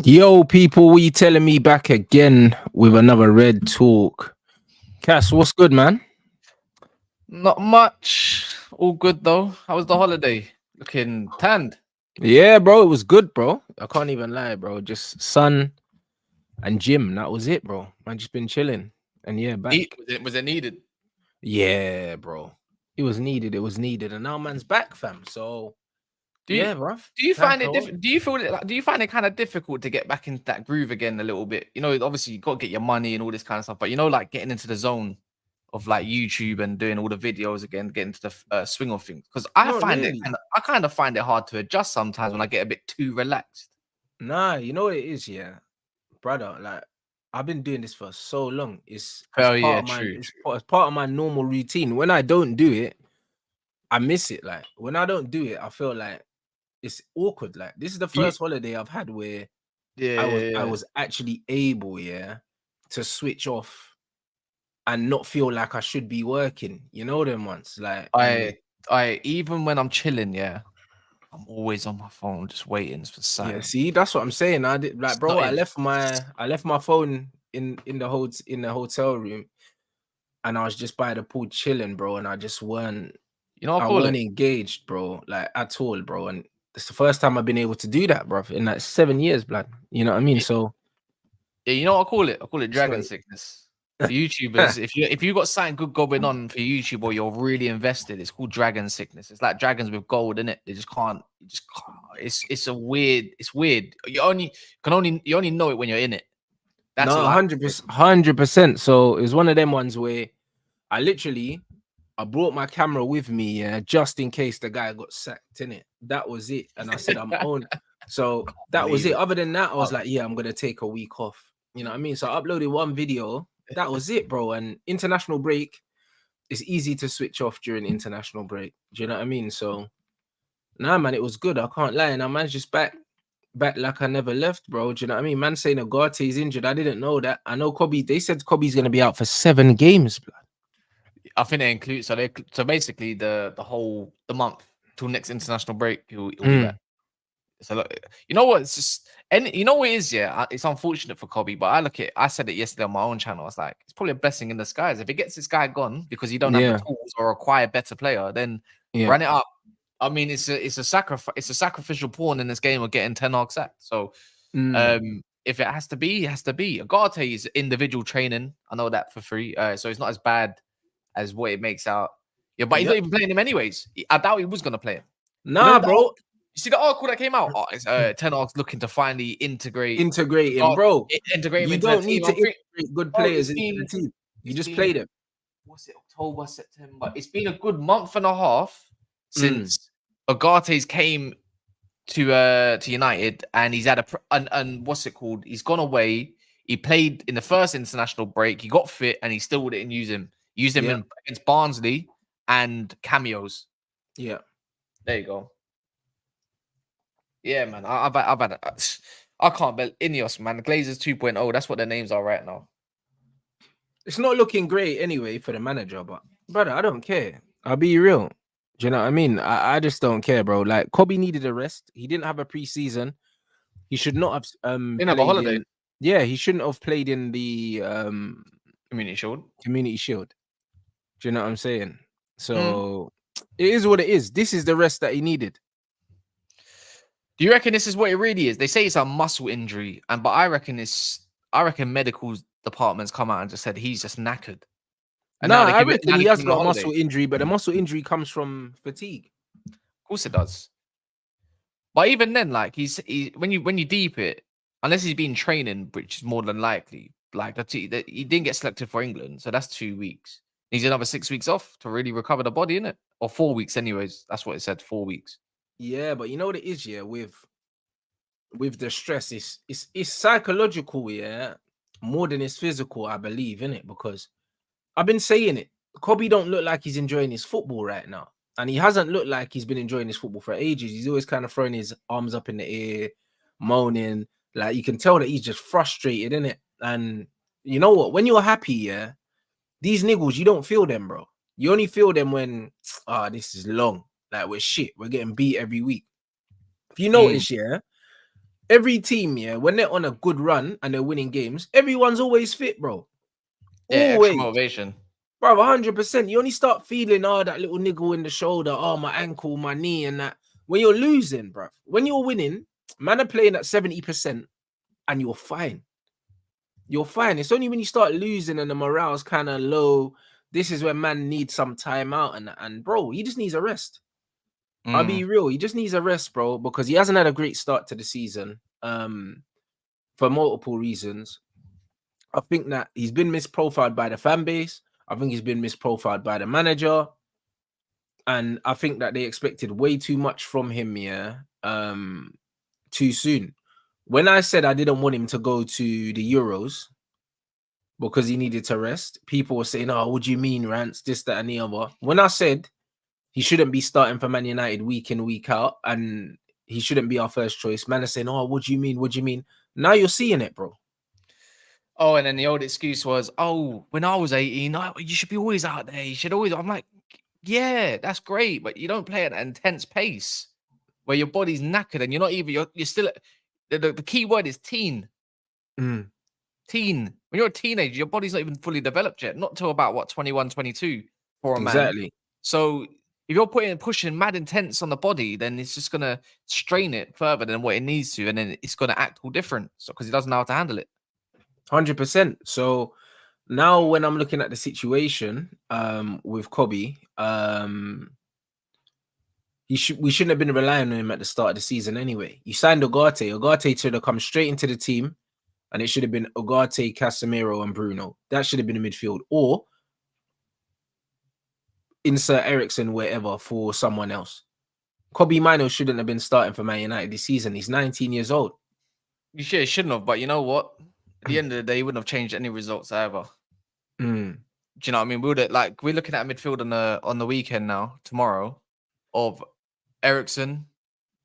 Yo, people, what you telling me back again with another Red Talk? Cass, what's good, man? Not much. All good though. How was the holiday? Looking tanned. Yeah, bro, it was good, bro. I can't even lie, bro. Just sun and gym. That was it, bro. Man, just been chilling. And yeah, back. Was it needed? Yeah, bro. It was needed. It was needed. And now man's back, fam. So yeah, bro. Do you find it different? Do you feel it? Do you find it kind of difficult to get back into that groove again a little bit? You know, obviously you got to get your money and all this kind of stuff, but you know, like getting into the zone of like YouTube and doing all the videos again, getting to the swing of things. Because I Not find really. I kind of find it hard to adjust sometimes when I get a bit too relaxed. Nah, you know what it is, yeah, brother. Like I've been doing this for so long. It's Oh part yeah, of my true. it's part of my normal routine. When I don't do it, I miss it. Like when I don't do it, I feel like it's awkward. Like this is the first holiday I've had where I Yeah. was actually able, yeah, to switch off and not feel like I should be working. You know them ones. Like I even when I'm chilling, yeah, I'm always on my phone, just waiting for yeah, something. see, that's what I'm saying. I did like, bro, I left my phone in the hotel room and I was just by the pool chilling, bro, and I just weren't You know what I I call weren't it? engaged, bro, like at all, bro. And it's the first time I've been able to do that, bro, in like 7 years, blood. You know what I mean? So Yeah, you know what I call it? I call it it's not dragon sickness. For YouTubers, if you got something good going on for YouTube or you're really invested, it's called dragon sickness. It's like dragons with gold in it. They just can't. You just can't. It's weird. You only know it when you're in it. That's no, all I. 100%. So it was one of them ones where I brought my camera with me, yeah, just in case the guy got sacked in it. That was it. And I said, I'm on. So that was Believe it. it. Other than that, I was like, yeah, I'm gonna take a week off. You know what I mean? So I uploaded one video. That was it, bro. And international break, it's easy to switch off during international break. Do you know what I mean? So nah, man, it was good. I can't lie. And I man's just back like I never left, bro. Do you know what I mean? Man saying Agate's injured. I didn't know that. I know Kobe. They said Kobe's gonna be out for 7 games, blood. I think they include so basically the month till next international break he'll be back. So look, you know what? It's just and you know what it is, yeah. It's unfortunate for Kobe, but I said it yesterday on my own channel. I was like, it's probably a blessing in disguise. If it gets this guy gone because you don't have the Yeah, tools or acquire a better player, then yeah. run it up. I mean, it's a sacrificial pawn in this game of getting 10 arc sacked. So if it has to be, it has to be. Agate is individual training. I know that for free. So it's not as bad as what it makes out. Yeah, but he's not even playing him anyways. I doubt he was gonna play him. Nah, bro. You see the article that came out? Oh, it's Ten Hag's looking to finally integrate him, bro. integrate him You into the don't need team. to integrate good players into the team. You just play them. What's it? October, September. It's been a good month and a half since Agate's came to United, and he's had and what's it called? He's gone away. He played in the first international break. He got fit, and he still didn't use him. Used him against Barnsley and cameos. Yeah, there you go. Yeah, man. I've had I can't believe Ineos, man. Glazers 2.0. That's what their names are right now. it's not looking great anyway for the manager, but brother, I don't care. I'll be real. Do you know what I mean? I just don't care, bro. Like Kobe needed a rest. He didn't have a preseason. He should not have Didn't have a holiday. Yeah, he shouldn't have played in the Community Shield. Community Shield. Do you know what I'm saying? So it is what it is. This is the rest that he needed. Do you reckon this is what it really is? They say it's a muscle injury, but I reckon medical departments come out and just said he's just knackered. And no, I reckon he has got a muscle injury, but the muscle injury comes from fatigue. Of course it does. But even then, like when you deep it, unless he's been training, which is more than likely, like he didn't get selected for England, so that's 2 weeks. He's another 6 weeks off to really recover the body, innit? Or 4 weeks, anyways. That's what it said, 4 weeks. Yeah, but you know what it is, yeah, with the stress, it's psychological, yeah, more than it's physical, I believe, innit? Because I've been saying it. Kobe don't look like he's enjoying his football right now. And he hasn't looked like he's been enjoying his football for ages. He's always kind of throwing his arms up in the air, moaning. Like you can tell that he's just frustrated, innit? And you know what? When you're happy, yeah, these niggles, you don't feel them, bro. You only feel them when, this is long. Like we're shit. We're getting beat every week. If you notice, yeah, every team, yeah, when they're on a good run and they're winning games, everyone's always fit, bro. Yeah, extra Always. motivation. Bro, 100%. You only start feeling that little niggle in the shoulder, my ankle, my knee, and that when you're losing, bro. When you're winning, man are playing at 70% and you're fine. You're fine. It's only when you start losing and the morale's kind of low. This is when man needs some time out, and bro, he just needs a rest. I'll be real. He just needs a rest, bro, because he hasn't had a great start to the season. For multiple reasons. I think that he's been misprofiled by the fan base. I think he's been misprofiled by the manager. And I think that they expected way too much from him, yeah, too soon. When I said I didn't want him to go to the Euros because he needed to rest, people were saying, "Oh, what do you mean, Rants? This, that, and the other." When I said he shouldn't be starting for Man United week in, week out, and he shouldn't be our first choice, man are saying, "Oh, what do you mean? What do you mean?" Now you're seeing it, bro. Oh, and then the old excuse was, "Oh, when I was 18, you should be always out there. You should always." I'm like, yeah, that's great, but you don't play at an intense pace where your body's knackered and you're not even. You're still. The key word is teen. Teen. When you're a teenager, your body's not even fully developed yet. Not till about what 21, 22 for a man. Exactly. So if you're pushing mad intense on the body, then it's just gonna strain it further than what it needs to, and then it's gonna act all different. So because he doesn't know how to handle it. 100%. So now when I'm looking at the situation with Kobe, we shouldn't have been relying on him at the start of the season anyway. You signed Ugarte. Ugarte should have come straight into the team, and it should have been Ugarte, Casemiro, and Bruno. That should have been the midfield, or insert Ericsson wherever for someone else. Kobe Mino shouldn't have been starting for Man United this season. He's 19 years old. You shouldn't have, but you know what? At the end of the day, he wouldn't have changed any results either. Do you know what I mean? We're looking at midfield on the weekend now, tomorrow, of Ericsson.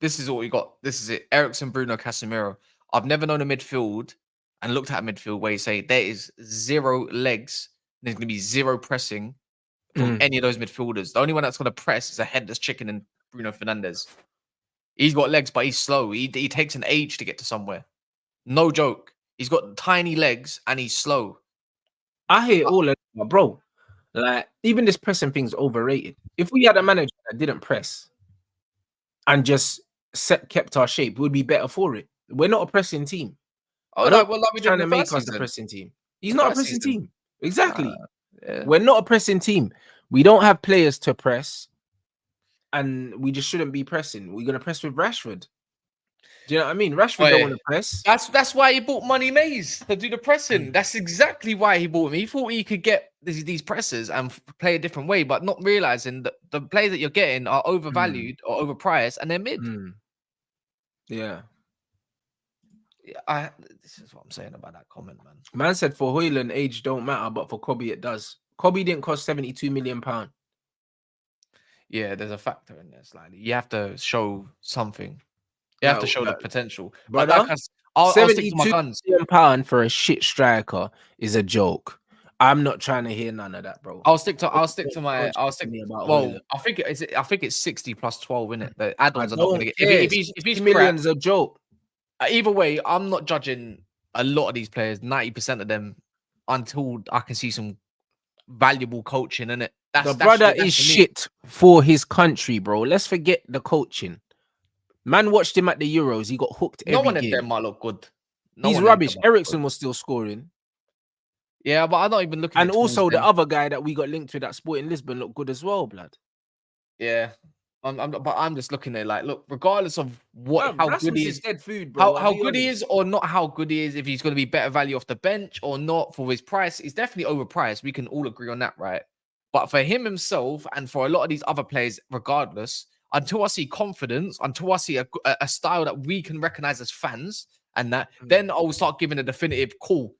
This is what we got. This is it. Ericsson, Bruno, Casemiro. I've never known a midfield and looked at a midfield where you say there is zero legs. There's going to be zero pressing from any of those midfielders. The only one that's going to press is a headless chicken and Bruno Fernandes. He's got legs, but he's slow. He takes an age to get to somewhere. No joke. He's got tiny legs and he's slow. I hear all of that, bro. Like, even this pressing thing's overrated. If we had a manager that didn't press and just kept our shape, we'd be better for it. We're not a pressing team. Oh, like we did trying to in the make first us a season. pressing team. He's not a pressing team. Exactly. Yeah. We're not a pressing team. We don't have players to press, and we just shouldn't be pressing. We're gonna press with Rashford. Do you know what I mean? Rashford don't want to press. That's why he bought Money Mays to do the pressing. That's exactly why he bought him. He thought he could get these pressers and play a different way, but not realizing that the players that you're getting are overvalued or overpriced, and they're mid. Yeah. This is what I'm saying about that comment, man. Man said for Højlund, age don't matter, but for Kobe it does. Kobe didn't cost £72 million. Yeah, there's a factor in there slightly. You have to show something. You have to show the potential. But I'll stick to my guns. £72 million for a shit striker is a joke. I'm not trying to hear none of that, bro. Well, I think it's 60 plus 12 in it. The add-ons are not going to get. If he's millions a joke. Either way, I'm not judging a lot of these players, 90% of them, until I can see some valuable coaching in it. The brother is shit for his country, bro. Let's forget the coaching. Man watched him at the Euros. He got hooked every game. No one of them might look good. He's rubbish. Ericsson was still scoring. Yeah, but I'm not even looking. And also the other guy that we got linked with at Sporting Lisbon looked good as well, blood. Yeah. I'm just looking at look, regardless of how good he is, dead food, bro. How good he is or not how good he is, if he's going to be better value off the bench or not for his price, he's definitely overpriced. We can all agree on that, right? But for him himself and for a lot of these other players, regardless, until I see confidence, until I see a style that we can recognize as fans, and then I will start giving a definitive call.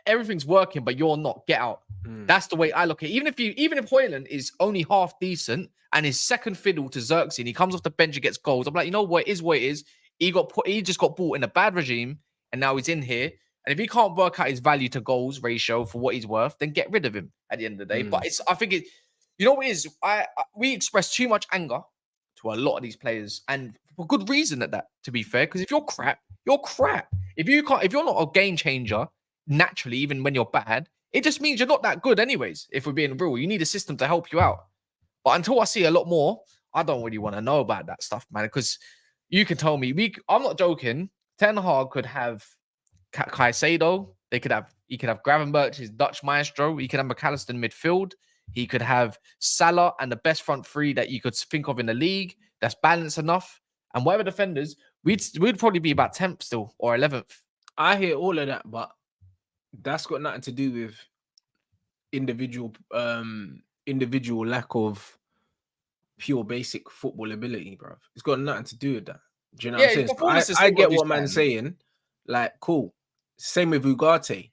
Everything's working, but you're not. Get out. That's the way I look at it. Even if Højlund is only half decent and is second fiddle to Xerxes, and he comes off the bench and gets goals, I'm like, you know what? It is what it is. He just got bought in a bad regime, and now he's in here. And if he can't work out his value to goals ratio for what he's worth, then get rid of him at the end of the day. But I think you know what it is? We express too much anger to a lot of these players, and for good reason at that, to be fair. Because if you're crap, you're crap. If you're not a game changer naturally, even when you're bad, it just means you're not that good anyways. If we're being real, you need a system to help you out. But until I see a lot more, I don't really want to know about that stuff, man. Because you can tell me, I'm not joking. Ten Hag could have Caicedo. He could have Gravenberch, his Dutch maestro. He could have McAllister in midfield. He could have Salah and the best front three that you could think of in the league. That's balanced enough. And whatever defenders, we'd probably be about 10th still or 11th. I hear all of that, but that's got nothing to do with individual lack of pure basic football ability, bro. It's got nothing to do with that. Do you know what I'm saying? So I get what man's saying. Like, cool. Same with Ugarte.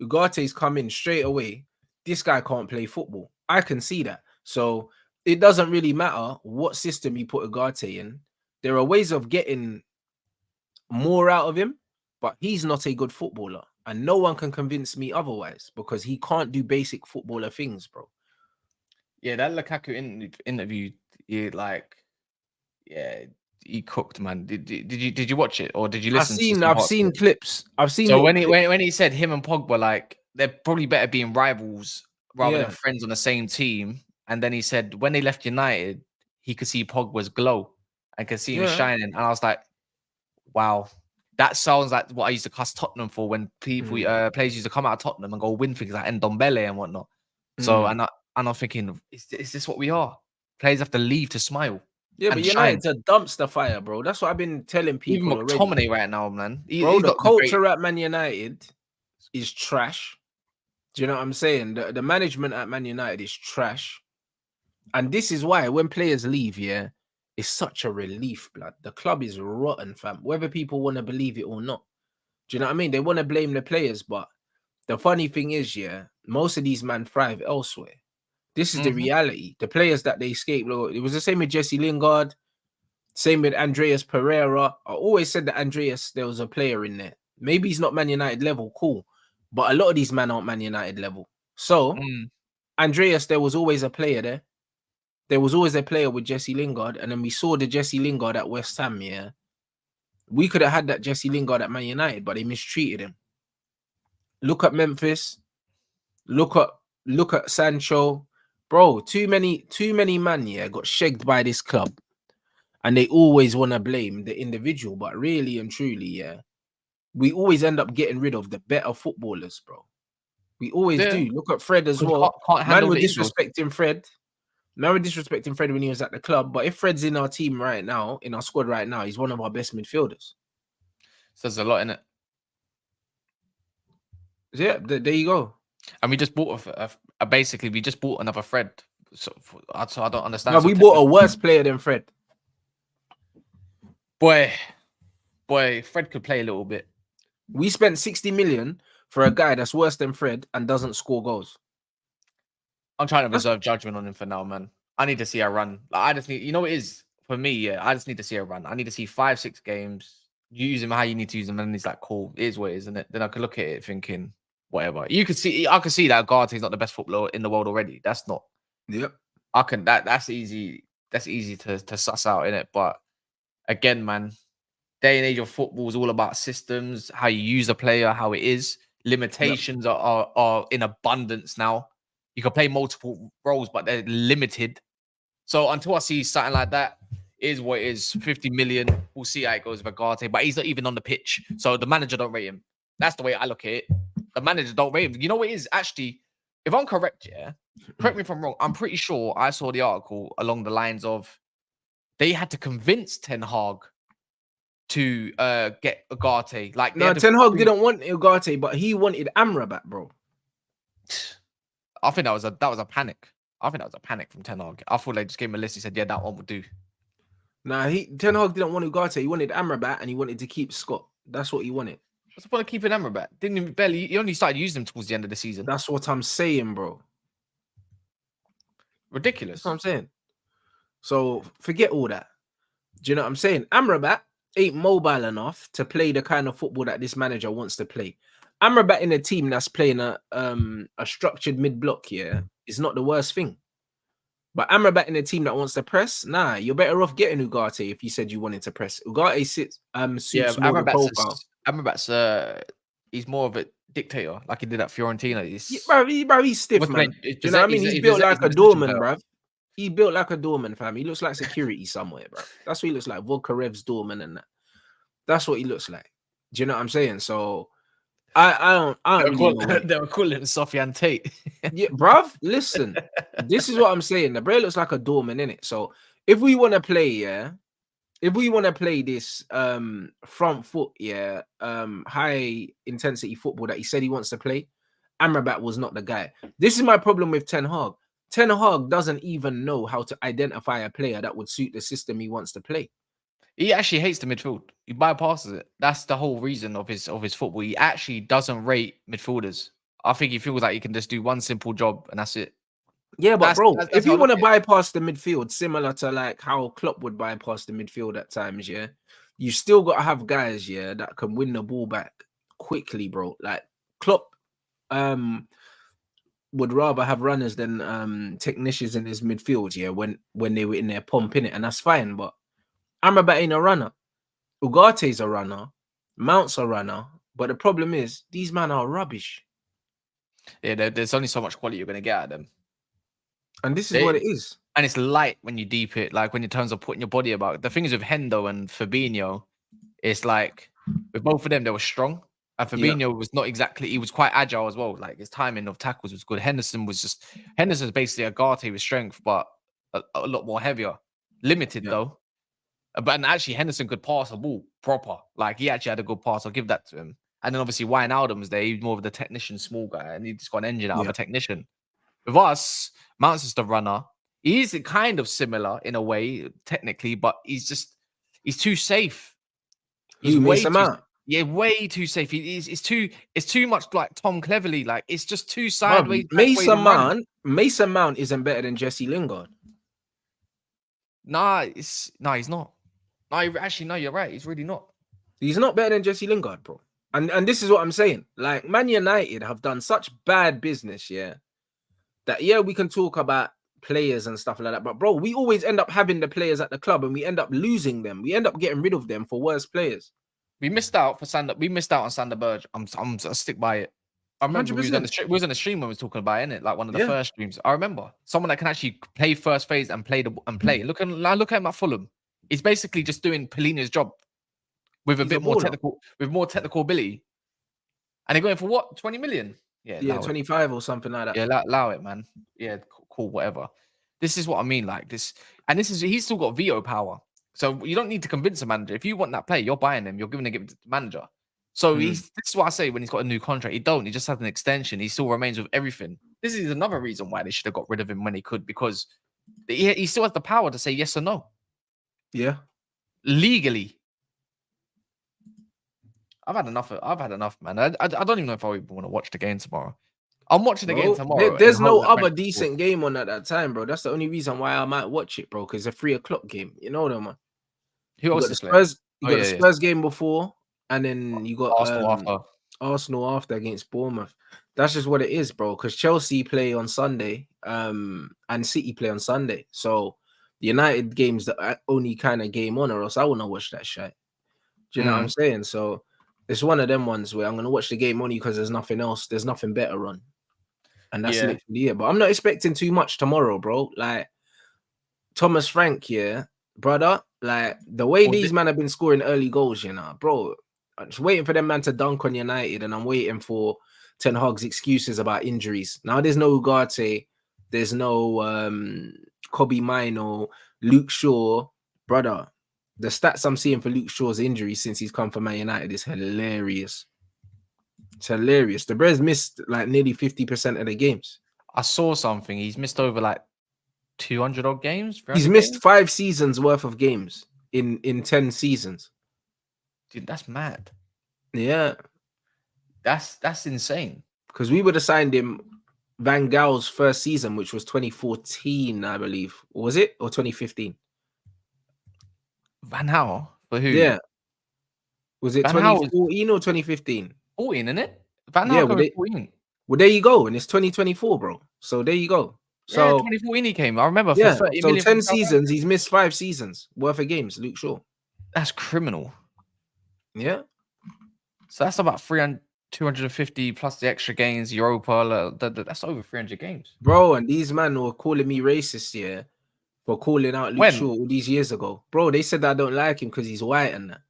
Ugarte's come in straight away. This guy can't play football. I can see that. So it doesn't really matter what system you put Ugarte in. There are ways of getting more out of him, but he's not a good footballer. And no one can convince me otherwise because he can't do basic footballer things, bro. Yeah, that Lukaku interview, he cooked, man. Did you watch it or did you listen? I've seen clips. So when he said him and Pogba, like, they're probably better being rivals rather than friends on the same team. And then he said when they left United, he could see Pogba's glow and could see him shining. And I was like, wow, that sounds like what I used to cuss Tottenham for when people players used to come out of Tottenham and go win things like Ndombele and whatnot. So and I'm thinking, is this what we are? Players have to leave to smile. Yeah, but United's a dumpster fire, bro. That's what I've been telling people. Even McTominay right now, man. Bro, the culture at Man United is trash. Do you know what I'm saying? The management at Man United is trash. And this is why when players leave, it's such a relief, blood. The club is rotten, fam. Whether people want to believe it or not. Do you know what I mean? They want to blame the players, but the funny thing is, most of these men thrive elsewhere. This is the reality. The players that they scapegoat. It was the same with Jesse Lingard, same with Andreas Pereira. I always said that there was a player in there. Maybe he's not Man United level, cool. But a lot of these men aren't Man United level. So, Andreas, there was always a player there. There was always a player with Jesse Lingard. And then we saw the Jesse Lingard at West Ham, We could have had that Jesse Lingard at Man United, but they mistreated him. Look at Memphis. Look at Sancho. Bro, too many man, got shagged by this club. And they always want to blame the individual. But really and truly, we always end up getting rid of the better footballers, bro. We always do. Look at Fred as well. Man, we're disrespecting Fred. Man, we're disrespecting Fred when he was at the club. But if Fred's in our team right now, in our squad right now, he's one of our best midfielders. Says a lot, innit? Yeah, there you go. And we just bought basically we just bought another Fred. So I don't understand. No, we bought a worse player than Fred. Boy, Fred could play a little bit. We spent 60 million for a guy that's worse than Fred and doesn't score goals. I'm trying to reserve judgment on him for now, man. I need to see a run. Like, I just need, you know what it is for me, I just need to see a run. I need to see 5-6 games. You use him how you need to use him, and he's like, cool, it is what it is, isn't it? Then I could look at it thinking, whatever. I could see that Ugarte is not the best footballer in the world already. That's not. Yep. That's easy. That's easy to suss out, innit? But again, man, day and age of football is all about systems, how you use a player, how it is. Limitations are in abundance now. You can play multiple roles, but they're limited. So until I see something like that, is what it is. 50 million. We'll see how it goes with Ugarte, but he's not even on the pitch. So the manager don't rate him. That's the way I look at it. The manager don't rate him. You know what it is? Actually, if I'm correct, correct me if I'm wrong. I'm pretty sure I saw the article along the lines of they had to convince Ten Hag to get Ugarte. Like, no, Ten Hag didn't want Ugarte, but he wanted Amrabat, bro. I think that was a panic. I think that was a panic from Ten Hag. I thought they just gave him a list. He said, yeah, that one would do. Nah, Ten Hag didn't want Ugarte. He wanted Amrabat and he wanted to keep Scott. That's what he wanted. What's the point of keeping Amrabat? He only started using him towards the end of the season. That's what I'm saying, bro. Ridiculous. That's what I'm saying. So forget all that. Do you know what I'm saying? Amrabat ain't mobile enough to play the kind of football that this manager wants to play. Amrabat in a team that's playing a structured mid-block is not the worst thing. But Amrabat in a team that wants to press, nah, you're better off getting Ugarte if you said you wanted to press. Ugarte suits more the profile. Amrabat's he's more of a dictator, like he did at Fiorentina. Yeah, He's bro, he's stiff, man. Do you know what I mean? He's built like a doorman, bruv. He built like a doorman, fam. He looks like security somewhere, bro. That's what he looks like. Volkarev's doorman and that. That's what he looks like. Do you know what I'm saying? So I don't really know. They were calling him Sofiane Tate. Yeah, bruv, listen. This is what I'm saying. The bro looks like a doorman, innit? So if we want to play, if we want to play this front foot, high intensity football that he said he wants to play, Amrabat was not the guy. This is my problem with Ten Hag. Ten Hag doesn't even know how to identify a player that would suit the system he wants to play. He actually hates the midfield. He bypasses it. That's the whole reason of his football. He actually doesn't rate midfielders. I think he feels like he can just do one simple job and that's it. Yeah, but bro, if you want to bypass the midfield, similar to like how Klopp would bypass the midfield at times, you still got to have guys, that can win the ball back quickly, bro. Like Klopp would rather have runners than technicians in his midfield, when they were in there pumping it, and that's fine. But Amrabat ain't a runner. Ugarte's a runner. Mount's a runner. But the problem is, these men are rubbish. Yeah, there's only so much quality you're going to get out of them. And this is what it is. And it's light when you deep it, like when in terms of putting your body about. The thing is with Hendo and Fabinho, it's like with both of them, they were strong. And Fabinho was not exactly, he was quite agile as well. Like his timing of tackles was good. Henderson's basically a Ugarte with strength, but a lot more heavier. Limited though. But actually, Henderson could pass a ball proper. Like he actually had a good pass. I'll give that to him. And then obviously Wijnaldum was there. He's more of the technician, small guy, and he just got an engine out of a technician. With us, Mount's just a runner. He's kind of similar in a way, technically, but he's too safe. He's way too safe. It's too much like Tom Cleverley. Like it's just too sideways. Mason Mount isn't better than Jesse Lingard. Nah, he's not. No, you're right. He's really not. He's not better than Jesse Lingard, bro. And this is what I'm saying. Like Man United have done such bad business, that we can talk about players and stuff like that, but bro, we always end up having the players at the club and we end up losing them. We end up getting rid of them for worse players. We missed out on Sander Berge. I stick by it. I remember we was on the stream when we was talking about it, like one of the first streams. I remember someone that can actually play first phase and play. Look at him at Fulham. He's basically just doing Polina's job with a bit more technical ability. And they're going for what? 20 million? Yeah, 25 or something like that. Yeah, allow it, man. Yeah, cool, whatever. This is what I mean, like this. And he's still got veto power. So you don't need to convince a manager. If you want that player, you're buying him. You're giving it to the manager. So this is what I say when he's got a new contract. He just has an extension. He still remains with everything. This is another reason why they should have got rid of him when they could, because he still has the power to say yes or no. Yeah. Legally. I've had enough, man. I don't even know if I even want to watch the game tomorrow. I'm watching the game tomorrow. There's no other decent game on at that time, bro. That's the only reason why I might watch it, bro, because it's a 3:00 game. You know them, man. Who else is playing? You got the Spurs game before, and then you got Arsenal after against Bournemouth. That's just what it is, bro, because Chelsea play on Sunday, and City play on Sunday. So the United game's the only kind of game on, or else I wouldn't watch that shit. Do you know what I'm saying? So it's one of them ones where I'm going to watch the game only because there's nothing else. There's nothing better on. And that's literally it. But I'm not expecting too much tomorrow, bro. Like, Thomas Frank, brother. Like, the way these men have been scoring early goals, bro. I'm just waiting for them man to dunk on United, and I'm waiting for Ten Hag's excuses about injuries. Now, there's no Ugarte. There's no Kobe Mino, Luke Shaw. Brother, the stats I'm seeing for Luke Shaw's injury since he's come from Man United is hilarious. It's hilarious. The Brez missed like nearly 50% of the games. I saw something. He's missed over like 200 odd games. He's missed 5 seasons worth of games in 10 seasons. Dude, that's mad. Yeah. That's insane. Because we would have signed him Van Gaal's first season, which was 2014, I believe. Was it? Or 2015? Van Gaal? For who? Yeah. Was it 2014 or 2015? 14, isn't it? Van Gaal was 14. Well, there you go. And it's 2024, bro. So there you go. Yeah, So 2014 he came. I remember for yeah, 30 so million 10 from Southampton. seasons, he's missed 5 seasons worth of games. Luke Shaw. That's criminal. Yeah, So that's about 300, 250 plus the extra games, Europa. That's over 300 games. bro. And these men were calling me racist, yeah, for calling out Luke Shaw When? all these years ago, bro. They said I don't like him because he's white and that.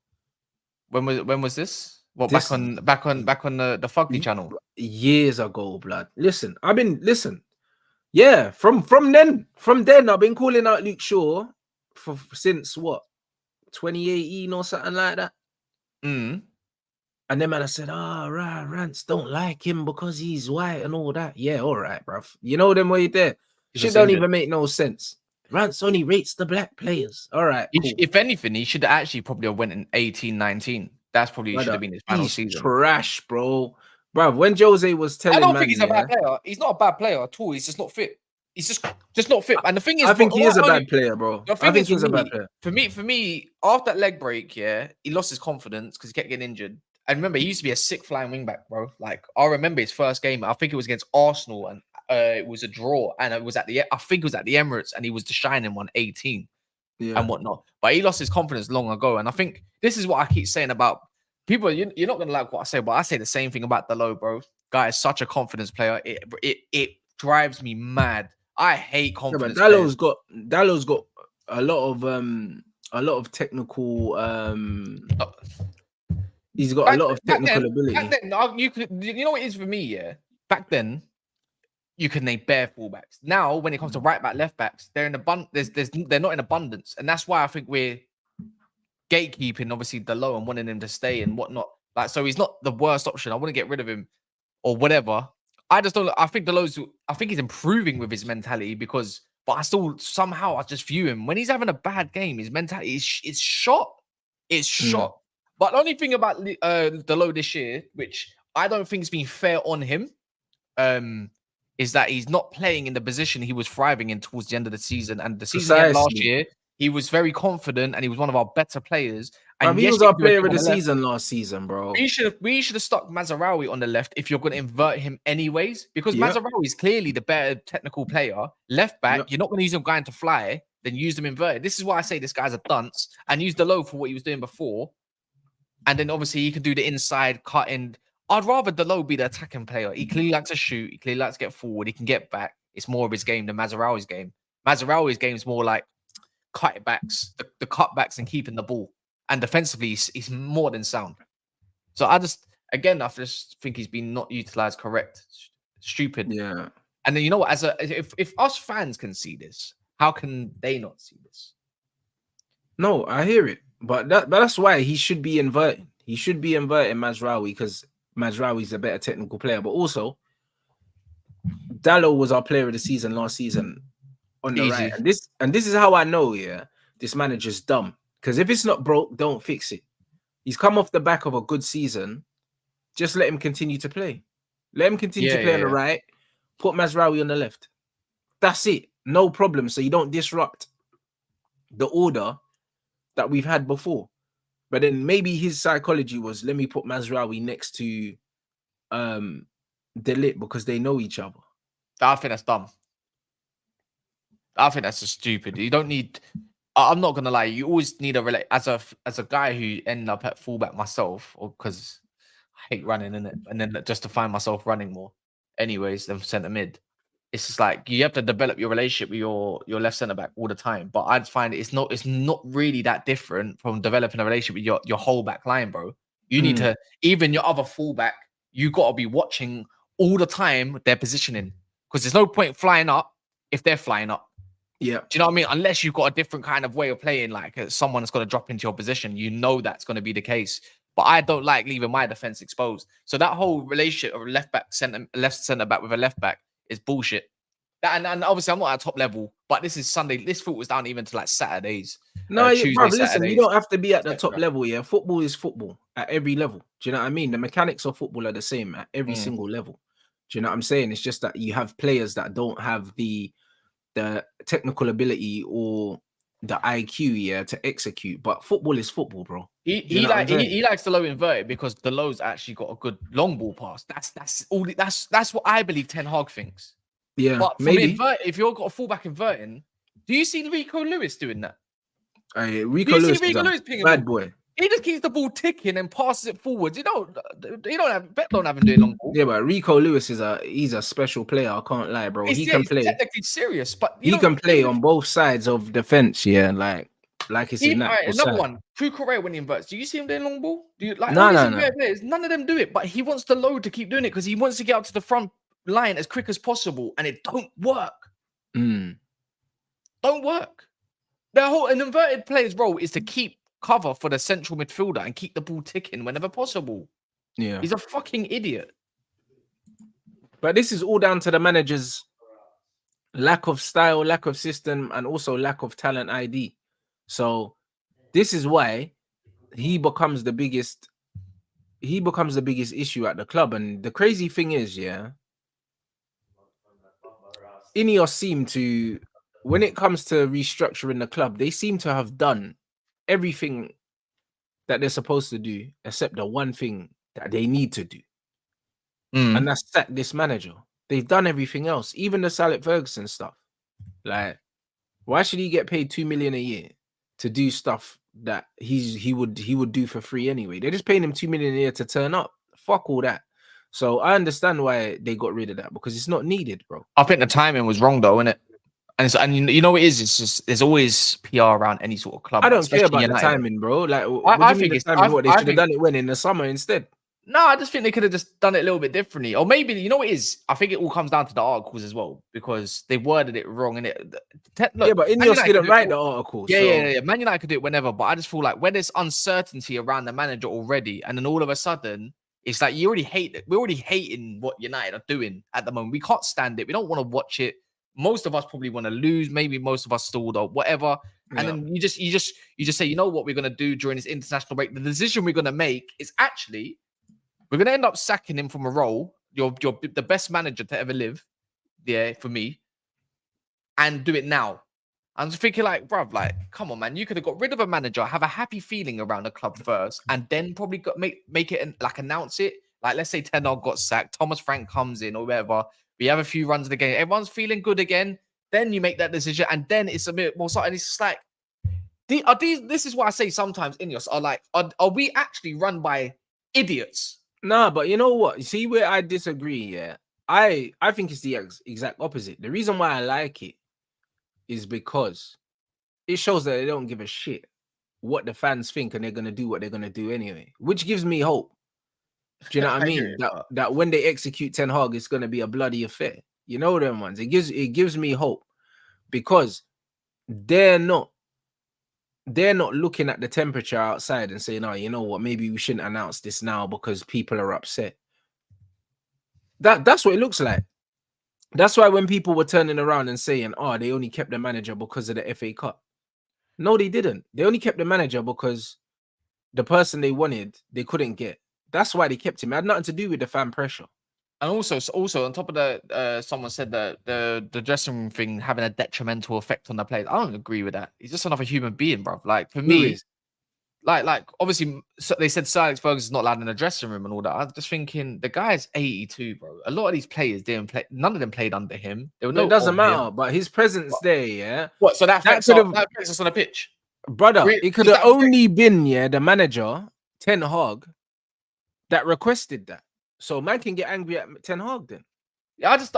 When was this? What This back on the Fugly channel? years ago, blood. Listen, yeah, from then I've been calling out Luke Shaw for since what 2018 or something like that. Mm. And then man, I said, right, Rants don't like him because he's white and all that. Yeah, all right, bruv. You know them way there. Shit don't even make no sense. Rants only rates the black players. All right, cool. If anything, he should actually probably have went in 18, 19. That's probably should have been his final He's season. trash, bro. Bruv, when Jose was telling I don't man, think he's a bad player. He's not a bad player at all. He's just not fit. He's just not fit. And the thing is, I think he is a bad player, bro. The I thing think is, he's a bad player. For me, after that leg break, yeah, he lost his confidence because he kept getting injured. And remember, he used to be a sick flying wingback, bro. Like I remember his first game. I think it was against Arsenal, and it was a draw, and it was I think it was at the Emirates, and he was the shining one, 18 and whatnot. But he lost his confidence long ago. And I think this is what I keep saying about people. You're not gonna like what I say, but I say the same thing about Dalot, bro. Guy is such a confidence player. It drives me mad. I hate confidence. Yeah, but Dallow's got a lot of technical he's got a lot of technical ability. Back then, you know what it is for me, yeah. Back then, you could name bare fullbacks. Now, when it comes to right back, left backs, they're in abundance. They're not in abundance, and that's why I think we're gatekeeping, obviously, Dalot and wanting him to stay and whatnot. Like, so he's not the worst option. I wouldn't get rid of him or whatever. I just don't. I think I think he's improving with his mentality but I still somehow I just view him when he's having a bad game. His mentality is shot. It's shot. But the only thing about Dalot this year, which I don't think has been fair on him, is that he's not playing in the position he was thriving in towards the end of the season. And the season he had last year, he was very confident and he was one of our better players. And he was our player of the season last season, bro. We should have stuck Mazraoui on the left if you're going to invert him anyways, because Mazraoui is clearly the better technical player. Left back, you're not going to use him going to fly, then use him inverted. This is why I say this guy's a dunce, and use Dalot for what he was doing before. And then obviously he can do the inside cutting. I'd rather Dalot be the attacking player. He clearly likes to shoot. He clearly likes to get forward. He can get back. It's more of his game than Mazraoui's game. Mazraoui's game is more like cutbacks, the cutbacks and keeping the ball. And defensively, he's more than sound. So I just think he's been not utilized correct. Stupid. Yeah. And then you know what? If us fans can see this, how can they not see this? No, I hear it. But that's why he should be inverted. He should be inverting Mazraoui because Mazraoui's a better technical player. But also, Dalot was our player of the season last season on the right. And this is how I know, this manager's dumb. Because if it's not broke, don't fix it. He's come off the back of a good season. Just let him continue to play. Let him continue to play on the right. Put Mazraoui on the left. That's it. No problem. So you don't disrupt the order that we've had before. But then maybe his psychology was, let me put Mazraoui next to Delit because they know each other. I think that's dumb. I think that's just stupid. You don't need... I'm not gonna lie. You always need as a guy who ended up at fullback myself, or because I hate running in it, and then just to find myself running more, anyways, than centre mid. It's just like you have to develop your relationship with your left centre back all the time. But I'd find it's not really that different from developing a relationship with your whole back line, bro. You need to, even your other fullback, you gotta be watching all the time their positioning, because there's no point flying up if they're flying up. Yeah. Do you know what I mean? Unless you've got a different kind of way of playing, like someone that's going to drop into your position, you know that's going to be the case. But I don't like leaving my defense exposed. So that whole relationship of left centre back with a left back is bullshit. And obviously I'm not at top level, but this is Sunday. This foot was down even to like Saturdays. No, listen, you don't have to be at the top level. Yeah, football is football at every level. Do you know what I mean? The mechanics of football are the same at every single level. Do you know what I'm saying? It's just that you have players that don't have the technical ability or the IQ, to execute. But football is football, bro. He likes the low inverted because the low's actually got a good long ball pass. That's what I believe Ten Hag thinks. Yeah, But from maybe. if you've got a fullback inverting, do you see Rico Lewis doing that? Rico Lewis is a bad boy. He just keeps the ball ticking and passes it forwards. You don't have him doing long ball. Yeah, but Rico Lewis he's a special player. I can't lie, bro. He can play. Technically serious, but He can play on both sides of the fence. Yeah, like it's in that. Another one, True Correa when he inverts. Do you see him doing long ball? Do you like No. players? None of them do it, but he wants the load to keep doing it because he wants to get up to the front line as quick as possible, and it don't work. Don't work. An inverted player's role is to keep cover for the central midfielder and keep the ball ticking whenever possible. Yeah, he's a fucking idiot. But this is all down to the manager's lack of style, lack of system, and also lack of talent ID. So this is why he becomes the biggest issue at the club. And the crazy thing is, yeah, Ineos seem to, when it comes to restructuring the club, they seem to have done everything that they're supposed to do, except the one thing that they need to do. And that's sack this manager. They've done everything else, even the Alex Ferguson stuff. Like, why should he get paid $2 million a year to do stuff that he would do for free anyway? They're just paying him $2 million a year to turn up. Fuck all that. So I understand why they got rid of that, because it's not needed, bro. I think the timing was wrong though, innit? And you know what it is? It's just there's always PR around any sort of club. I don't care about the timing, bro. Like, I think it's timing. What they should have done it in the summer instead. No, I just think they could have just done it a little bit differently. Or maybe, you know what it is? I think it all comes down to the articles as well, because they worded it wrong. And yeah, but Ineos didn't write the article. Yeah. Man United could do it whenever, but I just feel like when there's uncertainty around the manager already, and then all of a sudden, it's like we're already hating what United are doing at the moment. We can't stand it. We don't want to watch it. Most of us probably want to lose. Maybe most of us stalled or whatever. And then you just say, you know what we're going to do during this international break? The decision we're going to make is actually, we're going to end up sacking him from a role. You're the best manager to ever live. Yeah, for me. And do it now. I'm just thinking like, bruv, like, come on, man. You could have got rid of a manager, have a happy feeling around the club first, and then probably make it like announce it. Like, let's say Ten Hag got sacked, Thomas Frank comes in or whatever. We have a few runs of the game. Everyone's feeling good again. Then you make that decision, and then it's a bit more something. It's just like, this is why I say sometimes Ineos are like, are we actually run by idiots? Nah, but you know what? See where I disagree, yeah? I think it's the exact opposite. The reason why I like it is because it shows that they don't give a shit what the fans think, and they're going to do what they're going to do anyway, which gives me hope. Do you know what I mean? That when they execute Ten Hag, it's going to be a bloody affair. You know them ones. It gives me hope, because they're not looking at the temperature outside and saying, oh, you know what, maybe we shouldn't announce this now because people are upset. That's what it looks like. That's why when people were turning around and saying, oh, they only kept the manager because of the FA Cup. No, they didn't. They only kept the manager because the person they wanted, they couldn't get. That's why they kept him. It had nothing to do with the fan pressure. And also on top of that, someone said that the dressing room thing having a detrimental effect on the players. I don't agree with that. He's just another human being, bro. Like, for me, like obviously they said Sir Alex Ferguson's not allowed in the dressing room and all that. I was just thinking, the guy's 82, bro. A lot of these players didn't play. None of them played under him. It doesn't matter, but his presence there, yeah. What? So that affects us on the pitch, brother. It could have only been the manager Ten Hag that requested that. So man can get angry at Ten Hag then. Yeah, I just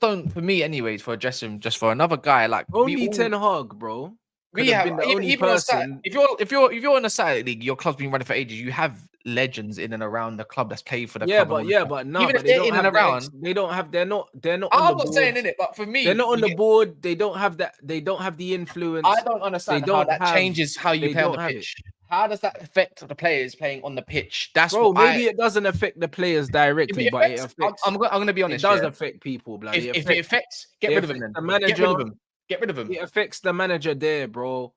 don't. For me, anyways, for a dressing room, just for another guy like only Ten Hag, bro. Even if you're in a Saturday league, your club's been running for ages. You have legends in and around the club that's played for the club. But no, even if they're in and around, they're not. I'm not saying in it, but for me, they're not on the board. They don't have that. They don't have the influence. I don't understand how that changes how you play on the pitch. How does that affect the players playing on the pitch? That's maybe it doesn't affect the players directly, but it affects. I'm going to be honest. It does affect people, bloody. If it affects, get rid of him then. The manager, get rid of him. It affects the manager there, bro.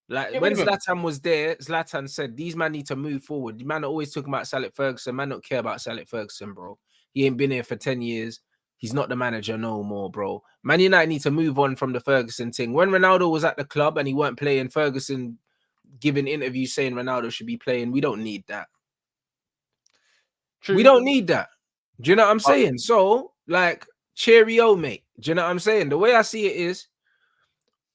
Like when Zlatan was there, Zlatan said these man need to move forward. The man are always talking about Alex Ferguson. Man don't care about Alex Ferguson, bro. He ain't been here for 10 years. He's not the manager no more, bro. Man United need to move on from the Ferguson thing. When Ronaldo was at the club and he weren't playing, Ferguson giving interviews saying Ronaldo should be playing. We don't need that. True. We don't need that. Do you know what I'm saying? So, like, cheerio, mate. Do you know what I'm saying? The way I see it is,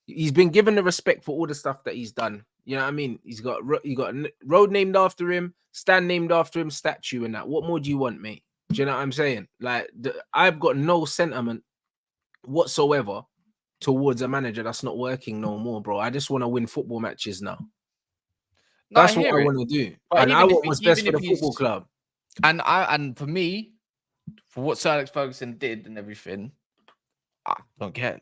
he's been given the respect for all the stuff that he's done. You know what I mean? He got a road named after him, stand named after him, statue and that. What more do you want, mate? Do you know what I'm saying? Like, I've got no sentiment whatsoever towards a manager that's not working no more, bro. I just want to win football matches now. No, That's what I want to do. But and I want what's best for the football club. And for me, for what Sir Alex Ferguson did and everything, I don't care.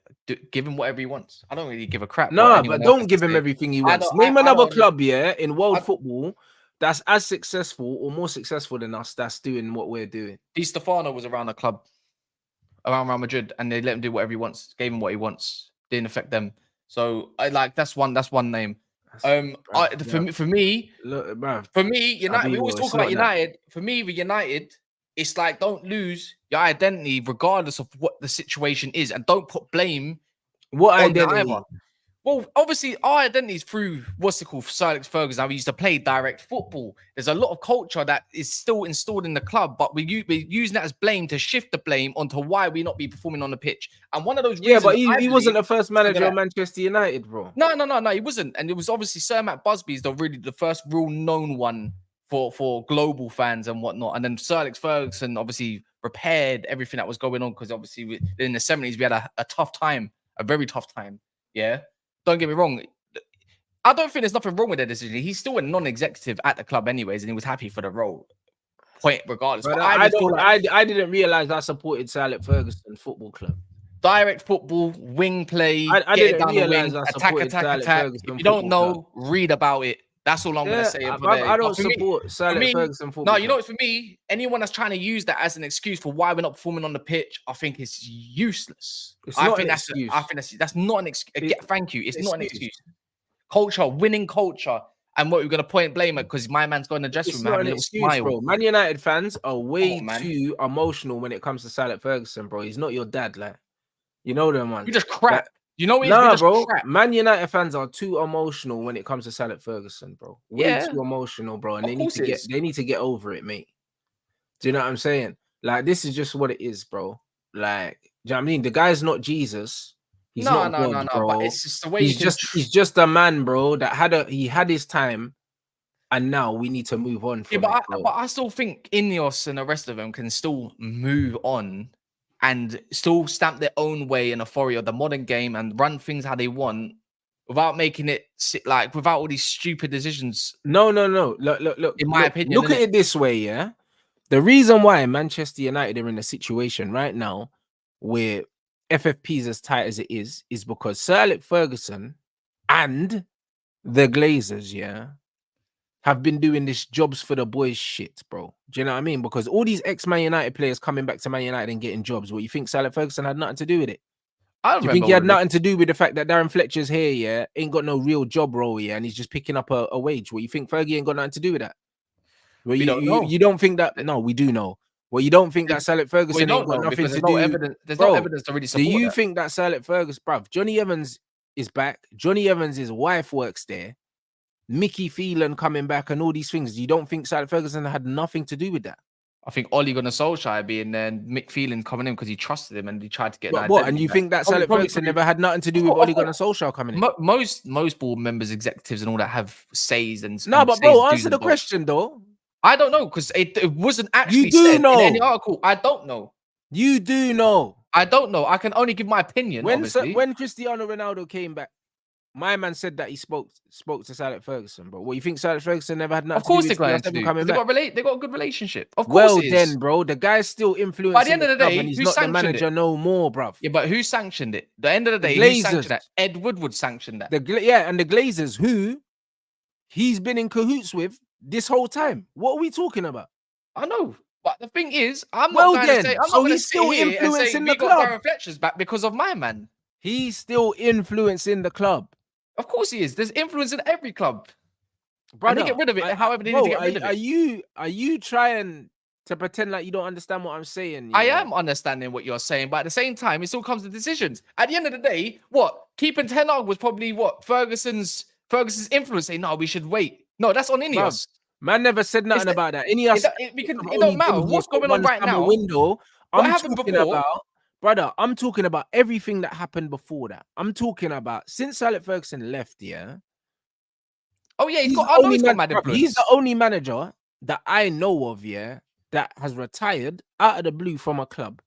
Give him whatever he wants. I don't really give a crap. No, but don't give him everything he wants. Name another club, in world football that's as successful or more successful than us that's doing what we're doing. Di Stefano was around the club, around Real Madrid, and they let him do whatever he wants. Gave him what he wants. Didn't affect them. So that's one name. For me, United. We always talk about United. For me, with United, it's like, don't lose your identity regardless of what the situation is, and don't put blame. What identity? Well, obviously, our identity is through Sir Alex Ferguson. How we used to play direct football. There's a lot of culture that is still installed in the club, but we're using that as blame to shift the blame onto why we not be performing on the pitch. And one of those reasons, but he wasn't the first manager of Manchester United, bro. No, he wasn't. And it was obviously Sir Matt Busby is the first real known one for global fans and whatnot. And then Sir Alex Ferguson obviously repaired everything that was going on, because obviously in the 70s we had a tough time, a very tough time. Yeah. Don't get me wrong. I don't think there's nothing wrong with that decision. He's still a non-executive at the club anyways, and he was happy for the role. Point regardless. But I didn't realize I supported Sir Alex Ferguson Football Club. Direct football, wing play, I didn't realize I attack. If you don't know, read about it. That's all I'm going to say. I don't support Sir Alex Ferguson Football Club. No, you know what? For me, anyone that's trying to use that as an excuse for why we're not performing on the pitch, I think it's useless. I think that's not an excuse. Thank you. It's not an excuse. Culture, winning culture, and what we're going to point blame at because my man's got in the dressing room having a little smile. Bro. Man United fans are way too emotional when it comes to Sir Alex Ferguson, bro. He's not your dad, like, you know them, man. You just crap. You know what? Nah, bro. Crap. Man United fans are too emotional when it comes to Sir Alex Ferguson, bro. Way too emotional, bro. And they need to get over it, mate. Do you know what I'm saying? Like, this is just what it is, bro. Like, do you know what I mean? The guy's not Jesus. He's not God, bro. But it's just the way he's just a man, bro. That had his time, and now we need to move on. But I still think Ineos and the rest of them can still move on and still stamp their own way in authority of the modern game and run things how they want without making it like without all these stupid decisions. No. Look. In my opinion, look at it this way, yeah. The reason why Manchester United are in a situation right now where FFP is as tight as it is because Sir Alex Ferguson and the Glazers, have been doing this jobs for the boys shit, bro. Do you know what I mean? Because all these ex-Man United players coming back to Man United and getting jobs, what you think Sir Alex Ferguson had nothing to do with it? Do you think he had nothing to do with the fact that Darren Fletcher's here, ain't got no real job role, and he's just picking up a wage? What you think Fergie ain't got nothing to do with that? Well, you don't think that? No, we do know. Well, you don't think that Sir Alex Ferguson ain't got nothing to do? There's no evidence to really support. Do you think that Sir Alex Ferguson, bruv, Johnny Evans is back? Johnny Evans' wife works there. Mickey Phelan coming back and all these things. You don't think Sir Alex Ferguson had nothing to do with that? I think Ole Gunnar Solskjaer being there and Mick Phelan coming in because he trusted him and he tried to get an what? And you think that Sir Alex Ferguson never had nothing to do with Ole Gunnar Solskjaer coming in? Most board members, executives, and all that have says and no, but bro, answer the question though. I don't know because it wasn't actually said in any article. I don't know. You do know. I don't know. I can only give my opinion. When Cristiano Ronaldo came back, my man said that he spoke to Sir Alex Ferguson, bro. What, you think Sir Alex Ferguson never had nothing to do with They got a good relationship. Of course. Well then, bro, the guy's still influencing. By the end of the day, he's not the manager no more, bro. Yeah, but who sanctioned it? At the end of the day, who sanctioned that? Ed Woodward sanctioned that. And the Glazers, who he's been in cahoots with this whole time. What are we talking about? I know. But the thing is, I'm not going to say, he's still influencing the club. Darren Fletcher's back because of my man. He's still influencing the club. Of course he is. There's influence in every club. Brother, they get rid of it. However, they need to get rid of it. Are you trying to pretend like you don't understand what I'm saying? I am understanding what you're saying, but at the same time, it still comes to decisions. At the end of the day, keeping Ten Hag was probably Ferguson's influence. Saying no, we should wait. No, that's on Ineos. Man never said nothing about that. Ineos. It don't matter what's going on right now. Window. I'm talking about brother, I'm talking about everything that happened before that. I'm talking about since Alex Ferguson left, yeah. Oh yeah, He's got mad influence. He's the only manager that I know of, yeah, that has retired out of the blue from a club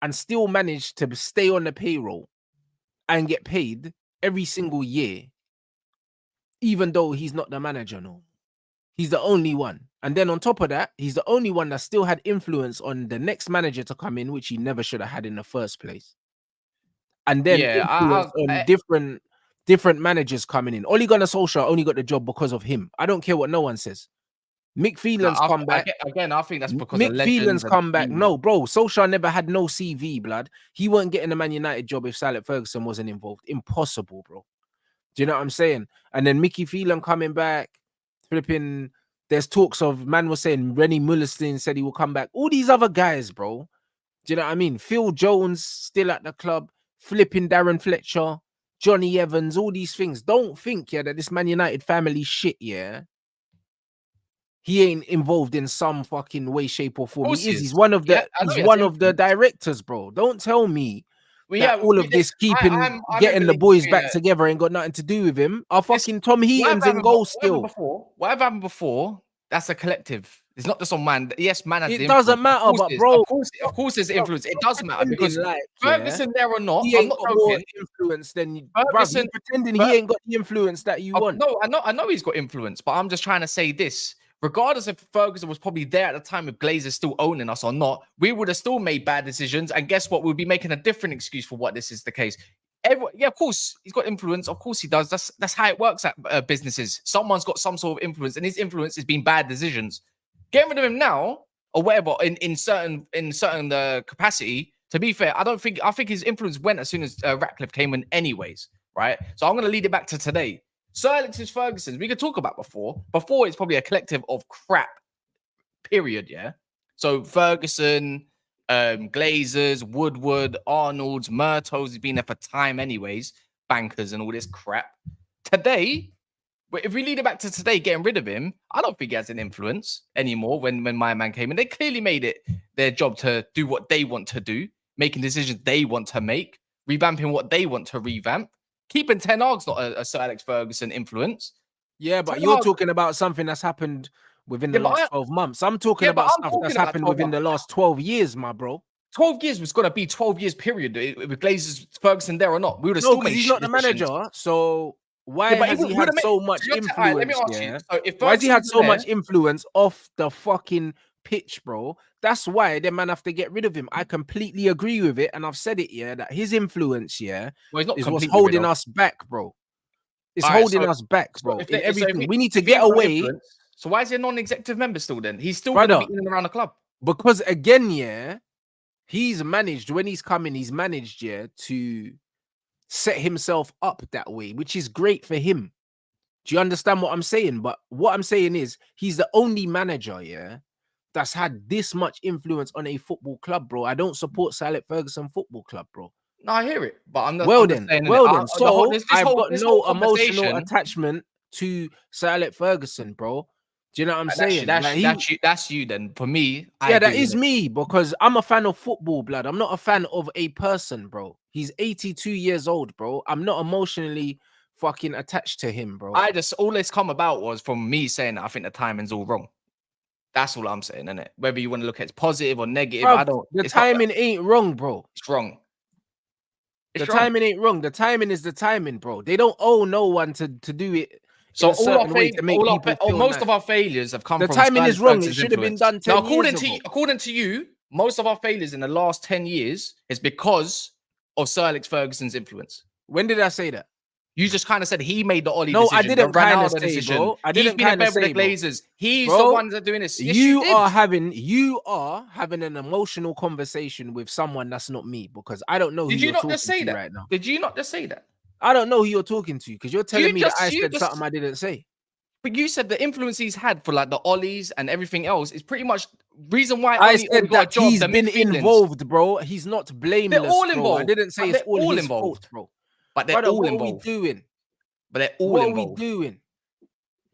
and still managed to stay on the payroll and get paid every single year, even though he's not the manager. No, he's the only one. And then on top of that, he's the only one that still had influence on the next manager to come in, which he never should have had in the first place. And then Yeah, influence on different managers coming in. Ole Gunnar Solskjaer only got the job because of him. I don't care what no one says. Mick Phelan's come back. Again, I think that's because Mick of Phelan's legends. come back. No, bro. Solskjaer never had no CV, blood. He weren't getting the Man United job if Alex Ferguson wasn't involved. Impossible, bro. Do you know what I'm saying? And then Mickey Phelan coming back, flipping. There's talks of, man was saying Rennie Mullerstein said he will come back. All these other guys, bro. Do you know what I mean? Phil Jones still at the club, flipping Darren Fletcher, Johnny Evans, all these things. Don't think, yeah, that this Man United family shit, yeah, he ain't involved in some fucking way, shape, or form. He is. He's one of the the directors, bro. Don't tell me all of this getting the boys back together ain't got nothing to do with him. Our fucking Tom Heaton's in goal still. Whatever happened before, that's a collective. It's not just on man. Yes, man has it doesn't matter, but bro, of course there's influence. It does matter because Ferguson there or not, he ain't got more influence than Ferguson. Pretending he ain't got the influence that you want. No, I know he's got influence, but I'm just trying to say this. Regardless if Ferguson was probably there at the time if Glazers still owning us or not, we would have still made bad decisions. And guess what? We'll be making a different excuse for what this is the case. Yeah, of course, he's got influence. Of course he does. That's how it works at businesses. Someone's got some sort of influence, and his influence has been bad decisions. Getting rid of him now or whatever in certain capacity. To be fair, I think his influence went as soon as Ratcliffe came in, anyways. Right. So I'm going to lead it back to today. Sir Alexis Ferguson, we could talk about before. Before, it's probably a collective of crap, period, yeah? So Ferguson, Glazers, Woodward, Arnold's, Murtaugh's, he's been there for time anyways, bankers and all this crap. Today, if we lead it back to today, getting rid of him, I don't think he has an influence anymore when my man came in. They clearly made it their job to do what they want to do, making decisions they want to make, revamping what they want to revamp. Keeping Ten Hag's not a Sir Alex Ferguson influence. Yeah, but you're talking about something that's happened within the last 12 months. I'm talking about stuff that's happened within the last 12 years, my bro. 12 years was going to be 12 years period with Glazers Ferguson there or not. We would have still made he's not the manager, so why has he had so much influence? Let me ask you. Why has he had so much influence off the fucking pitch, bro? That's why the man have to get rid of him. I completely agree with it, and I've said it, yeah, that his influence, yeah, is what's holding us back, bro. It's holding us back, bro. In everything. We need to get away. So why is he a non-executive member still then? He's still going to be in and around the club. Because again, yeah, he's managed, when he's coming, he's managed, yeah, to set himself up that way, which is great for him. Do you understand what I'm saying? But what I'm saying is he's the only manager, yeah, that's had this much influence on a football club, bro. I don't support Sir Alex Ferguson Football Club, bro. No, I hear it, but I'm not. Well then. So I've got no emotional attachment to Sir Alex Ferguson, bro. Do you know what I'm saying? That's you then. For me, that is me, because I'm a fan of football, blood. I'm not a fan of a person, bro. He's 82 years old, bro. I'm not emotionally fucking attached to him, bro. All this come about was from me saying that I think the timing's all wrong. That's all I'm saying, innit? Whether you want to look at it positive or negative, bro, the timing ain't wrong, bro. It's wrong. Timing ain't wrong. The timing is the timing, bro. They don't owe no one to do it. So most of our failures have come from the timing is wrong. It should have been done 10 years ago. According to you, most of our failures in the last 10 years is because of Sir Alex Ferguson's influence. When did I say that? You just kind of said he made the Ollie decision. No, I didn't kind of say, bro. I didn't kind of say, the Glazers. He's the one that's doing this. Yes, you are having an emotional conversation with someone that's not me, because I don't know who you're talking to right now. Did you not just say that? I don't know who you're talking to, because you're telling me that I said something I didn't say. But you said the influence he's had for like the Ollies and everything else is pretty much reason why I said that he's been involved, bro. He's not blameless. They're all involved. I didn't say it's all his fault, bro. But they're all involved. What are we doing? But they're all involved. What are we doing?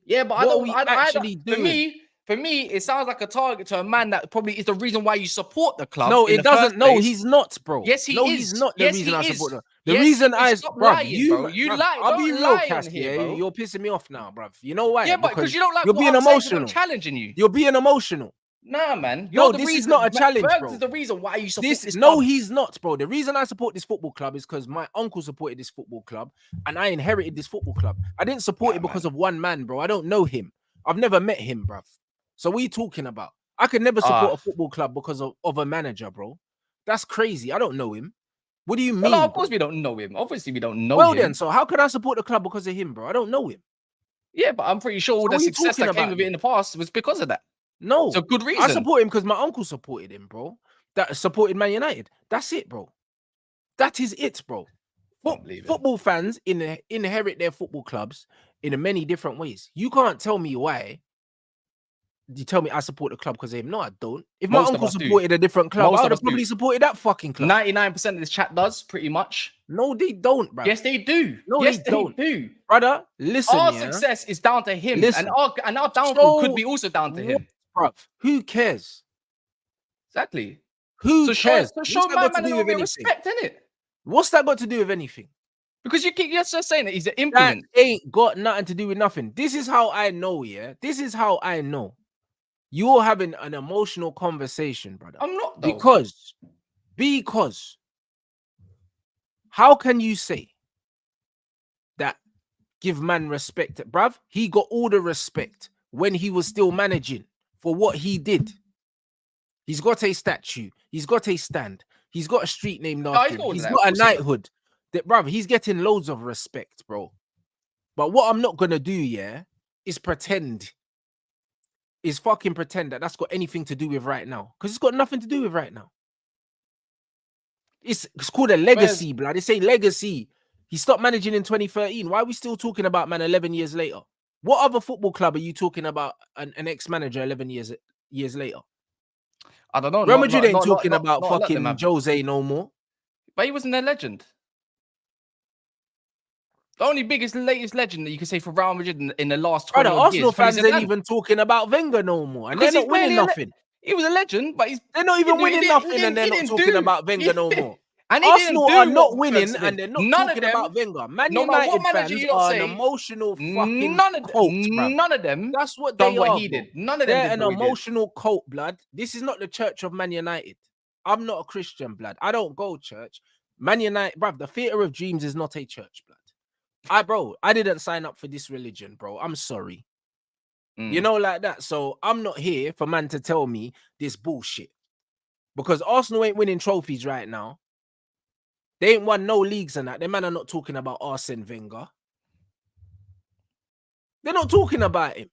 Yeah, but I don't. For me, for me, it sounds like a target to a man that probably is the reason why you support the club. No, in it the doesn't. first No, place. he's not, bro. Yes, he no, is. he's not the Yes, reason he I is. support him. The Yes, reason he is. I, Stop bruv, lying, bro. You bruv, lie. I'll be Don't real, lie on Cass, here, yeah. bro. You're pissing me off now, bruv. You know why? Yeah, but because you don't like you're what being I'm saying, 'cause I'm emotional. challenging you. You're being emotional. Nah, man. No, You're the this is reason. not a challenge, Fergs bro. is the reason why you support this No, club. he's not, bro. The reason I support this football club is because my uncle supported this football club and I inherited this football club. I didn't support it because of one man, bro. I don't know him. I've never met him, bruv. So what are you talking about? I could never support a football club because of a manager, bro. That's crazy. I don't know him. What do you mean? Well, no, of course we don't know him. Obviously, we don't know well, him. then, so how can I support the club because of him, bro? I don't know him. Yeah, but I'm pretty sure all the success that came with it in the past was because of that. No. It's a good reason. I support him because my uncle supported him, bro. That supported Man United. That's it, bro. That is it, bro. Football fans inherit their football clubs in many different ways. You can't tell me why. You tell me I support the club because of him. No, I don't. If my uncle supported a different club, I would have probably supported that fucking club. 99% of this chat does, pretty much. No, they don't, bro. Yes, they do. No, yes, they don't. do. Brother, listen, our success is down to him. Listen. And our downfall could be also down to him. Bruv, who cares? Exactly. Who cares? So show my man a little bit of respect, innit? What's that got to do with anything? Because you keep just saying that he's an influence. That ain't got nothing to do with nothing. This is how I know, yeah? This is how I know. You're having an emotional conversation, brother. I'm not, though. Because how can you say that give man respect, bruv? He got all the respect when he was still managing for what he did. He's got a statue. He's got a stand. He's got a street named after him. He's got a knighthood. That, bruv, he's getting loads of respect, bro. But what I'm not going to do, yeah, is pretend. Is fucking pretend that that's got anything to do with right now. Because it's got nothing to do with right now. It's called a legacy, blood. It's a legacy. He stopped managing in 2013. Why are we still talking about, man, 11 years later? What other football club are you talking about an ex-manager 11 years later? I don't know. Real Madrid ain't talking about fucking Jose no more. But he wasn't a legend. The only latest legend that you can say for Real Madrid in the last 20 years. Arsenal fans ain't even talking about Wenger no more. And they're not winning nothing. He was a legend, but they're not even winning nothing and they're not talking about Wenger no more. And Arsenal are not winning and they're not talking about Wenger. Man United fans are an emotional fucking cult, bruv. None of them. That's what they are. He did. None of them. They're an emotional cult, blood. This is not the church of Man United. I'm not a Christian, blood. I don't go church. Man United, bruv, the theater of dreams is not a church, blood. I didn't sign up for this religion, bro. I'm sorry. You know, like that. So I'm not here for man to tell me this bullshit. Because Arsenal ain't winning trophies right now. They ain't won no leagues and that. Them man are not talking about Arsene Wenger. They're not talking about him.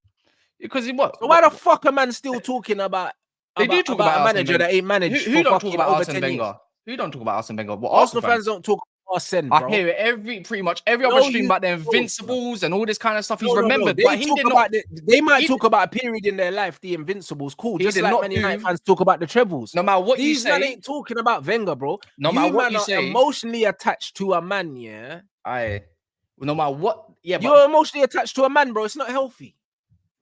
Because what? So why the fuck are man still talking about? They do talk about a manager that ain't managed. Who don't talk about Arsene Wenger? Who don't talk about Arsene Wenger? Well, Arsenal fans don't talk about Arsene, bro. I hear it pretty much every other stream about the Invincibles and all this kind of stuff. He's remembered, but he did not. They might talk about a period in their life, the Invincibles, cool. Just like Man United fans talk about the trebles. No matter what you say, these men ain't talking about Wenger, bro. No matter what you say, emotionally attached to a man, yeah. No matter what, yeah. You're emotionally attached to a man, bro. It's not healthy.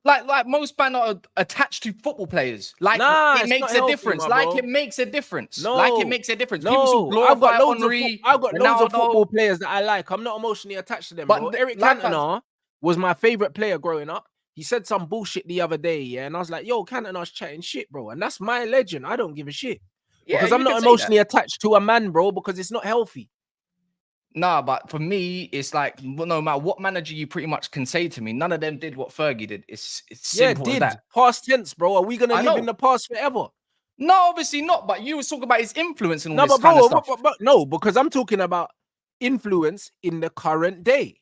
Like most fans are attached to football players. Like it makes a difference. Like it makes a difference. Like it makes a difference. No, I've got loads of football players that I like. I'm not emotionally attached to them, bro. Eric Cantona was my favorite player growing up. He said some bullshit the other day, yeah, and I was like, yo, Cantona's chatting shit, bro. And that's my legend. I don't give a shit. Because I'm not emotionally attached to a man, bro, because it's not healthy. Nah, but for me, it's like no matter what manager you pretty much can say to me, none of them did what Fergie did. It's simple as that. Past tense, bro. Are we gonna live in the past forever? No, obviously not. But you was talking about his influence and all this kind of stuff. No, because I'm talking about influence in the current day.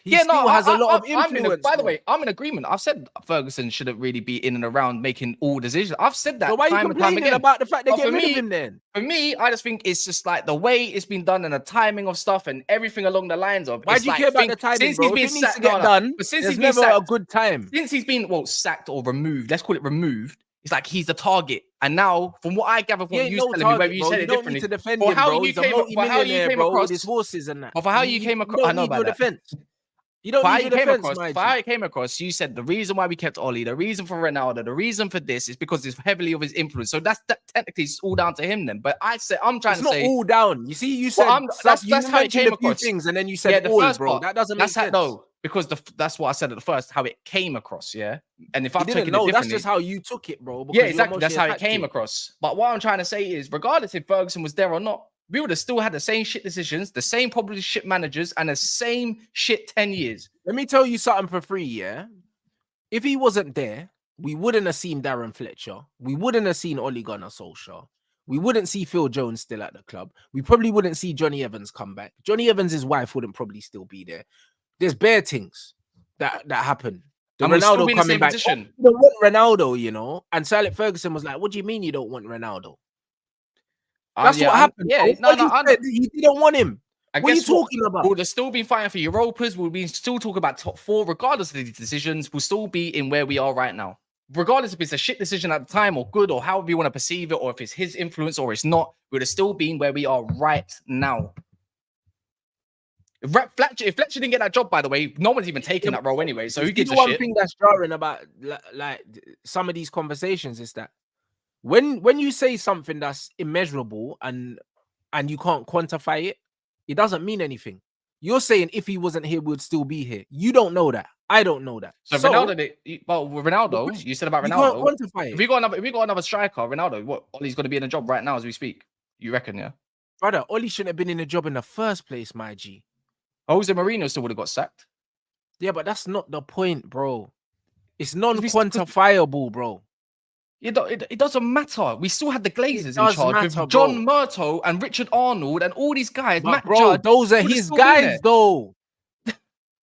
He still has a lot of influence. By the way, I'm in agreement. I've said Ferguson shouldn't really be in and around making all decisions. I've said that. So why are you complaining about the fact they get rid of him then? For me, I just think it's just like the way it's been done and the timing of stuff and everything along the lines of. Why do you care about the timing, since bro? He's been sacked, to get done, but since he's never a good time. Since he's been sacked or removed, let's call it removed. It's like he's the target. And now, from what I gather from you telling me, whether you said it differently, to defend him, bro. He's a multi-millionaire, bro, with his horses and that. For how you came across, I know about that. You don't For how need you your came defense, across, my for how G. you came across, you said the reason why we kept Oli, the reason for Ronaldo, the reason for this is because it's heavily of his influence. So that technically it's all down to him then. But I'm trying It's to not say, all down. You see, you well, said some, you that's how it mentioned came a few across. things and then you said Yeah, the all, first bro. part. That doesn't make That's how sense. no, because that's what I said at the first, how it came across. Yeah, and if You I've didn't taken it know. That's differently, just how you took it, bro. yeah, Because you exactly. That's emotionally how it attached came to it. across. But what I'm trying to say is, regardless if Ferguson was there or not, we would have still had the same shit decisions, the same probably shit managers, and the same shit 10 years. Let me tell you something for free, yeah. If he wasn't there, we wouldn't have seen Darren Fletcher. We wouldn't have seen Ole Gunnar Solskjaer. We wouldn't see Phil Jones still at the club. We probably wouldn't see Johnny Evans come back. Johnny Evans' wife wouldn't probably still be there. There's bare things that happen. The And we'll still Ronaldo be in the coming same back. position. You don't want Ronaldo, you know. And Sir Alex Ferguson was like, "What do you mean you don't want Ronaldo?" That's what happened. Yeah, Bro. no, Oli said he didn't want him. I What are you guess what? talking about? We'll still be fighting for Europas. We'll be still talking about top four, regardless of the decisions. We'll still be in where we are right now. Regardless if it's a shit decision at the time or good or however you want to perceive it, or if it's his influence or it's not, we would have still been where we are right now. If Fletcher didn't get that job, by the way, no one's even taking that role anyway. So who gives a one shit? thing that's jarring about like some of these conversations is that when you say something that's immeasurable and you can't quantify it, it doesn't mean anything. You're saying if he wasn't here, we'd still be here. You don't know that. I don't know that. So Ronaldo, you said about you can't Ronaldo. quantify it. If we got another striker, Ronaldo, what? Ollie's going to be in a job right now as we speak. You reckon, yeah? Brother, Oli shouldn't have been in a job in the first place, my G. Jose Mourinho still would have got sacked. Yeah, but that's not the point, bro. It's non-quantifiable, bro. It doesn't matter. We still had the Glazers in charge with bro. John Murtough and Richard Arnold and all these guys. But Matt bro, Judd, those are his guys, though.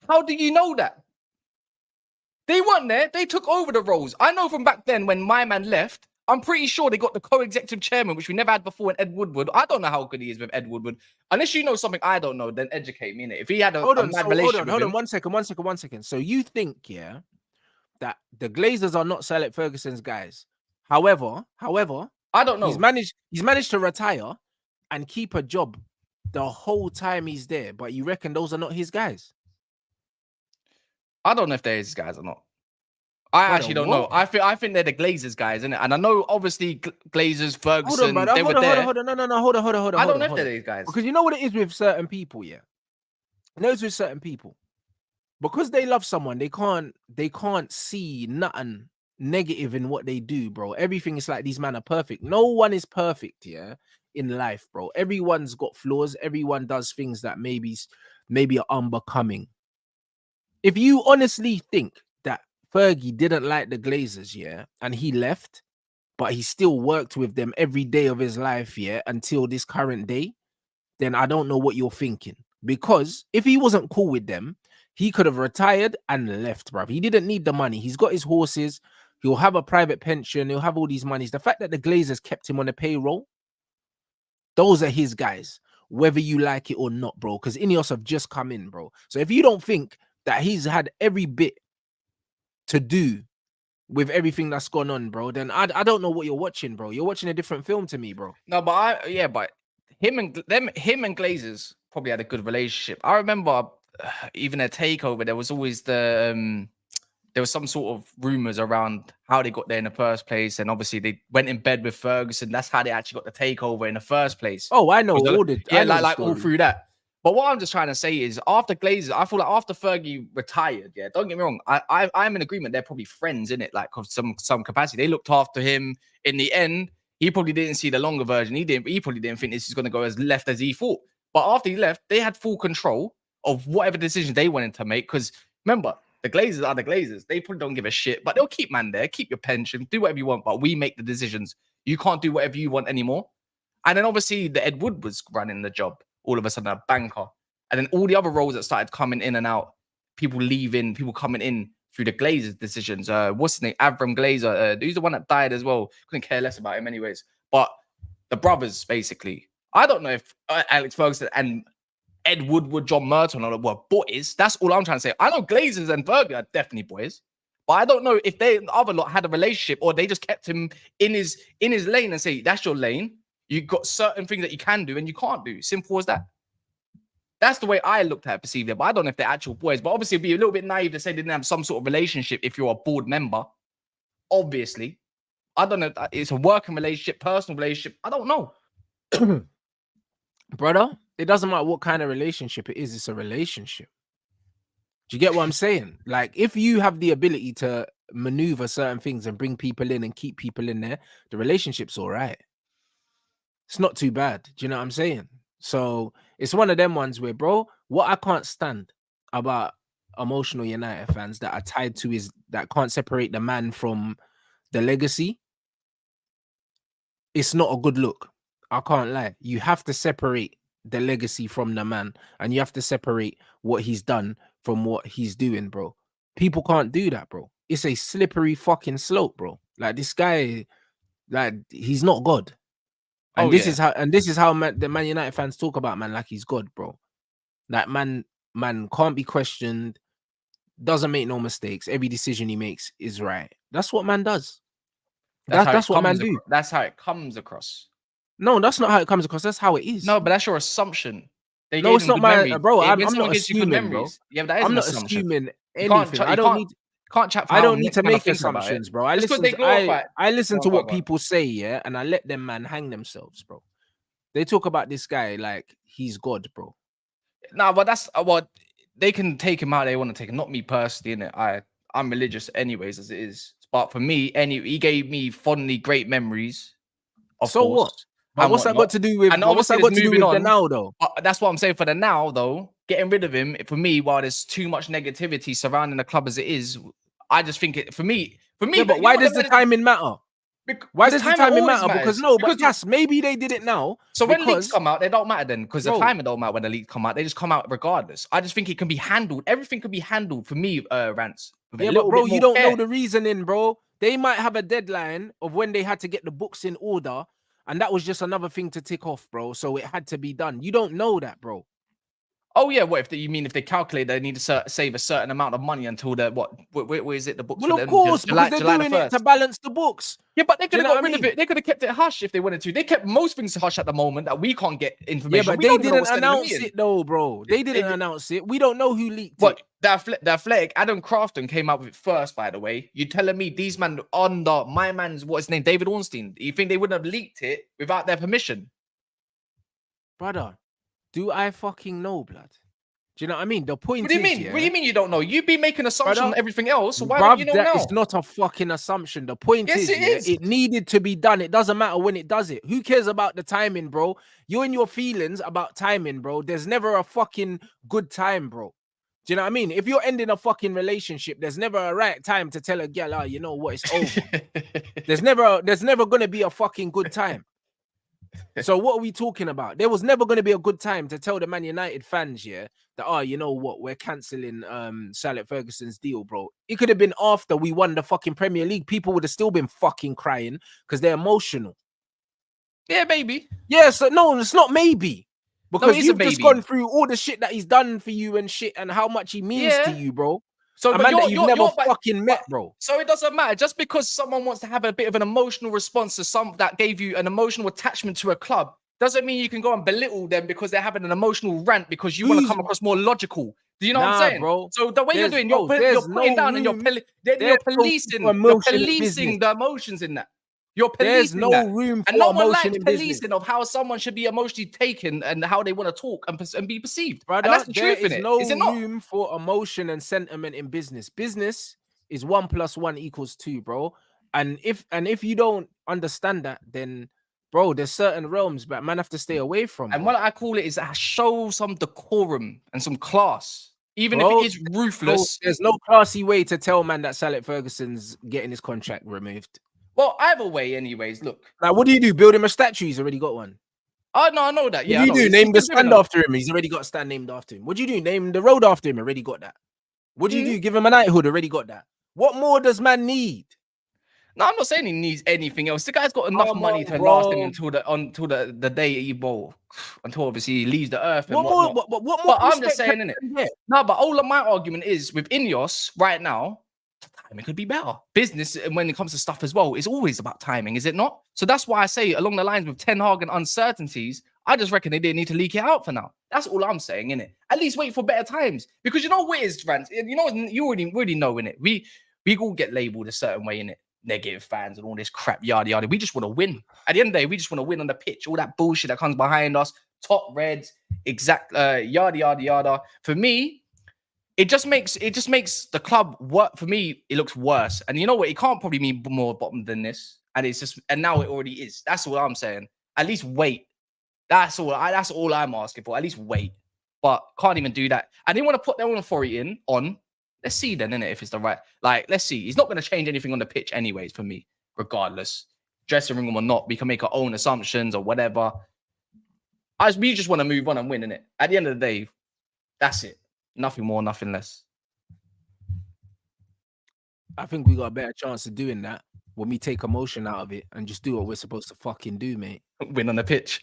How do you know that? They weren't there. They took over the roles. I know from back then when my man left, I'm pretty sure they got the co-executive chairman, which we never had before, in Ed Woodward. I don't know how good he is with Ed Woodward. Unless you know something I don't know, then educate me in it. If he had a mad relationship hold on, 1 second, 1 second, 1 second. So you think, yeah, that the Glazers are not Sir Alex Ferguson's guys. However, I don't know. He's managed to retire and keep a job the whole time he's there. But you reckon those are not his guys? I don't know if they're his guys or not. I actually don't know. I think they're the Glazers guys, isn't it? And I know obviously Glazers, Ferguson, hold on, they were there. Hold on. No, hold on. I don't know if they're these guys. Because you know what it is with certain people, yeah. You know it's with certain people. Because they love someone, they can't see nothing negative in what they do, bro. Everything is like these men are perfect. No one is perfect, yeah, in life, bro. Everyone's got flaws. Everyone does things that maybe are unbecoming. If you honestly think that Fergie didn't like the Glazers, yeah, and he left, but he still worked with them every day of his life, yeah, until this current day, then I don't know what you're thinking. Because if he wasn't cool with them, he could have retired and left, bruv. He didn't need the money. He's got his horses. He'll have a private pension. He'll have all these monies. The fact that the Glazers kept him on the payroll, those are his guys, whether you like it or not, bro. Because Ineos have just come in, bro. So if you don't think that he's had every bit to do with everything that's gone on, bro, then I don't know what you're watching, bro. You're watching a different film to me, bro. No, but him and Glazers probably had a good relationship. I remember even a takeover, there was always there was some sort of rumors around how they got there in the first place, and obviously they went in bed with Ferguson. That's how they actually got the takeover in the first place. Oh, I know all through that. But what I'm just trying to say is, after Glazers, I feel like after Fergie retired, yeah, don't get me wrong, I'm in agreement. They're probably friends in it, like of some capacity. They looked after him. In the end, he probably didn't see the longer version. He probably didn't think this is going to go as left as he thought. But after he left, they had full control of whatever decision they wanted to make. Because remember, the Glazers are the Glazers. They probably don't give a shit, but they'll keep man there, keep your pension, do whatever you want. But we make the decisions. You can't do whatever you want anymore. And then obviously the Ed Wood was running the job. All of a sudden, a banker. And then all the other roles that started coming in and out, people leaving, people coming in through the Glazers decisions. What's his name? Avram Glazer. He's the one that died as well. Couldn't care less about him anyways. But the brothers, basically. I don't know if Alex Ferguson and Ed Woodward, John Merton were boys. That's all I'm trying to say. I know Glazers and Fergie are definitely boys. But I don't know if they the other lot had a relationship or they just kept him in his lane and say, that's your lane. You've got certain things that you can do and you can't do. Simple as that. That's the way I looked at it, perceived it. But I don't know if they're actual boys. But obviously, it'd be a little bit naive to say they didn't have some sort of relationship if you're a board member. Obviously, I don't know. It's a working relationship, personal relationship. I don't know. Brother, it doesn't matter what kind of relationship it is. It's a relationship. Do you get what I'm saying? Like, if you have the ability to maneuver certain things and bring people in and keep people in there, the relationship's all right. It's not too bad. Do you know what I'm saying? So it's one of them ones where, bro, what I can't stand about emotional United fans that are tied to is that can't separate the man from the legacy. It's not a good look. I can't lie. You have to separate the legacy from the man, and you have to separate what he's done from what he's doing, bro. People can't do that, bro. It's a slippery fucking slope, bro. Like, this guy, like, he's not God. And this is how the Man United fans talk about man like he's God, bro. Like, man can't be questioned, doesn't make no mistakes. Every decision he makes is right. That's what man does. That's what man do. That's how it comes across. No, that's not how it comes across. That's how it is. No, but that's your assumption. No, it's not my bro. I'm not assuming, bro. Yeah, but that is I'm an not assumption. assuming anything. I don't need to make assumptions, bro. I listen to what people say, yeah, and I let them man hang themselves, bro. They talk about this guy like he's God, bro. Nah, but that's what they can take him out. They want to take him. Not me personally, innit? I'm religious, anyways, as it is. But for me, he gave me fondly great memories. Of course. What? But what's that got to do with? What's that got to do with the now, though? That's what I'm saying. For the now, though, getting rid of him, for me, while there's too much negativity surrounding the club as it is, I just think it for me. Yeah, but why does the timing matter? Why does the timing matter? Because yes, maybe they did it now. So when leaks come out, they don't matter then, because the timing don't matter when the leaks come out. They just come out regardless. I just think it can be handled. Everything can be handled for me, Rants. Yeah, but bro, you don't know the reasoning, bro. They might have a deadline of when they had to get the books in order, and that was just another thing to tick off, bro. So it had to be done. You don't know that, bro. Oh yeah, what if you mean if they calculate they need to save a certain amount of money until the where is it the books? Well, of course, because they're doing it to balance the books. Yeah, but they could have got rid of it. They could have kept it hush if they wanted to. They kept most things hush at the moment that we can't get information. Yeah, but they didn't announce it though, bro. They didn't announce it. We don't know who leaked it. The Athletic, Adam Crafton came out with it first, by the way. You're telling me these man under my man's what's his name, David Ornstein? You think they wouldn't have leaked it without their permission? Brother, do I fucking know, blood? Do you know what I mean? The point. What do you mean? Yeah, what do you mean you don't know? You've been making assumptions on everything else. So why don't you know now? It's not a fucking assumption. The point is, it needed to be done. It doesn't matter when it does it. Who cares about the timing, bro? You and your feelings about timing, bro. There's never a fucking good time, bro. Do you know what I mean? If you're ending a fucking relationship, there's never a right time to tell a girl, oh, you know what, it's over. there's never gonna be a fucking good time. So what are we talking about? There was never going to be a good time to tell the Man United fans, yeah, that, oh, you know what, we're cancelling Sir Alex Ferguson's deal, bro. It could have been after we won the fucking Premier League. People would have still been fucking crying because they're emotional. Yeah, maybe. Yeah, so no, it's not maybe. Because you've just gone through all the shit that he's done for you and shit and how much he means to you, bro. So, a man that you've never fucking met, bro. So it doesn't matter. Just because someone wants to have a bit of an emotional response to some that gave you an emotional attachment to a club, doesn't mean you can go and belittle them because they're having an emotional rant because you want to come across more logical. Do you know what I'm saying? Bro. So the way you're doing, you're putting down and you're policing the emotions in that. You're policing There's no room for emotion in policing of how someone should be emotionally taken and how they want to talk and be perceived. Brother, and that's the truth in it. There is no room for emotion and sentiment in business. Business is 1 + 1 = 2, bro. And if you don't understand that, then bro, there's certain realms that man have to stay away from. And what I call it is show some decorum and some class. Even if it is ruthless. There's no classy way to tell man that Sir Alex Ferguson's getting his contract removed. Well, either way, anyways, look. Now, what do you do? Build him a statue? He's already got one. Oh, no, I know that. Yeah, what do you do? Name the stand after him. He's already got a stand named after him. What do you do? Name the road after him. Already got that. What do you do? Give him a knighthood. Already got that. What more does man need? No, I'm not saying he needs anything else. The guy's got enough money to last him until the day he until obviously he leaves the earth. And what more? But I'm just saying, innit? No, but all of my argument is with Ineos right now. Timing could be better. Business, and when it comes to stuff as well, is always about timing, is it not? So that's why I say along the lines with Ten Hag and uncertainties, I just reckon they didn't need to leak it out for now. That's all I'm saying, innit? At least wait for better times. Because you know what it is, Rants? You know, you already know, innit? We all get labeled a certain way, innit? Negative fans and all this crap, yada yada. We just want to win. At the end of the day, we just want to win on the pitch. All that bullshit that comes behind us, top reds, yada yada yada. For me, it just makes the club work. For me, it looks worse. And you know what? It can't probably mean more bottom than this. And it's just, and now it already is. That's all I'm saying. At least wait. That's all I'm asking for. At least wait. But can't even do that. And they want to put their own authority on. Let's see then, innit, if it's the right. Like, let's see. He's not going to change anything on the pitch anyways for me, regardless. Dressing room or not, we can make our own assumptions or whatever. We just want to move on and win, innit? At the end of the day, that's it. Nothing more, nothing less. I think we got a better chance of doing that when we take emotion out of it and just do what we're supposed to fucking do, mate. Win on the pitch.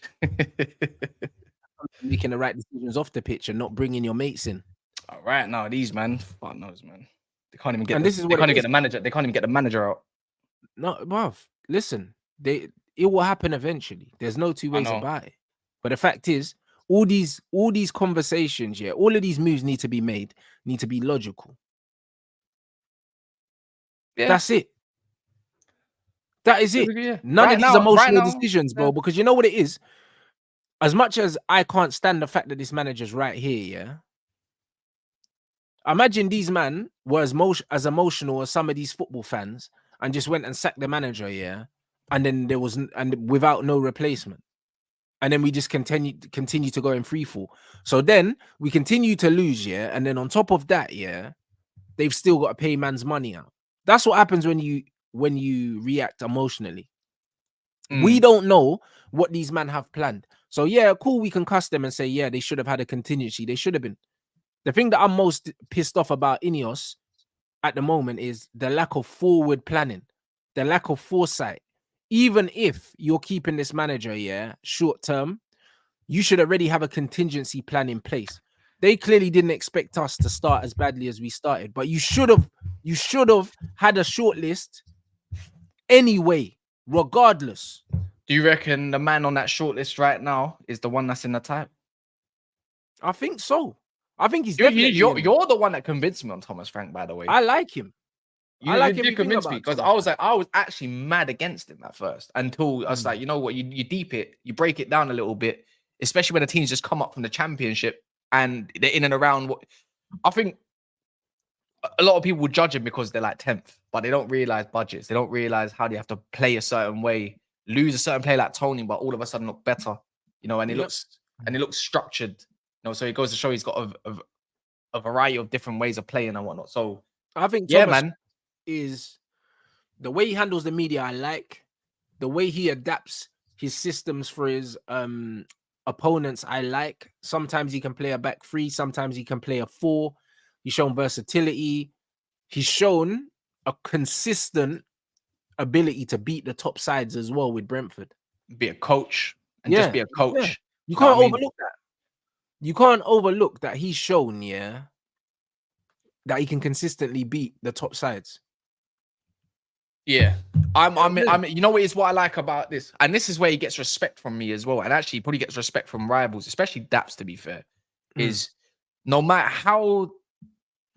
Making the right decisions off the pitch and not bringing your mates in. All right, now these man, fuck knows, man. They can't even get. And this is what they can't even get the manager. They can't even get the manager out. No, bruv, listen, it will happen eventually. There's no two ways about it. But the fact is, all these conversations, yeah, all of these moves need to be made, need to be logical. Yeah. That's it. That is it. Yeah. None of these emotional decisions, bro, because you know what it is? As much as I can't stand the fact that this manager's right here, yeah. Imagine these men were as emotional as some of these football fans and just went and sacked the manager, yeah, and then without no replacement. And then we just continue to go in free fall. So then we continue to lose, yeah, and then on top of that, yeah, they've still got to pay man's money out. That's what happens when you react emotionally. We don't know what these men have planned. So yeah, cool, we can cuss them and say, yeah, they should have had a contingency. They should have been. The thing that I'm most pissed off about Ineos at the moment is the lack of forward planning, the lack of foresight. Even if you're keeping this manager, yeah, short term, you should already have a contingency plan in place. They clearly didn't expect us to start as badly as we started, but you should have had a short list anyway, regardless. Do you reckon the man on that short list right now is the one that's in the type? I think so. I think he's you're the one that convinced me on Thomas Frank, by the way. I like him. You did convince me because I was actually mad against him at first until I was like, you know what, you deep it, you break it down a little bit, especially when the teams just come up from the championship and they're in and around. What I think a lot of people will judge him because they're like 10th, but they don't realize budgets. They don't realize how they have to play a certain way, lose a certain player like Tony, but all of a sudden look better, you know, and it looks structured. You know, so it goes to show he's got a variety of different ways of playing and whatnot. So I think Thomas is the way he handles the media. I like the way he adapts his systems for his opponents. I like sometimes he can play a back three, sometimes he can play a 4. He's shown versatility. He's shown a consistent ability to beat the top sides as well with Brentford. Be a coach and just be a coach. Yeah. You can't overlook that. You can't overlook that he's shown, yeah, that he can consistently beat the top sides. Yeah, I'm. You know what is what I like about this, and this is where he gets respect from me as well, and actually probably gets respect from rivals, especially Daps. To be fair, is no matter how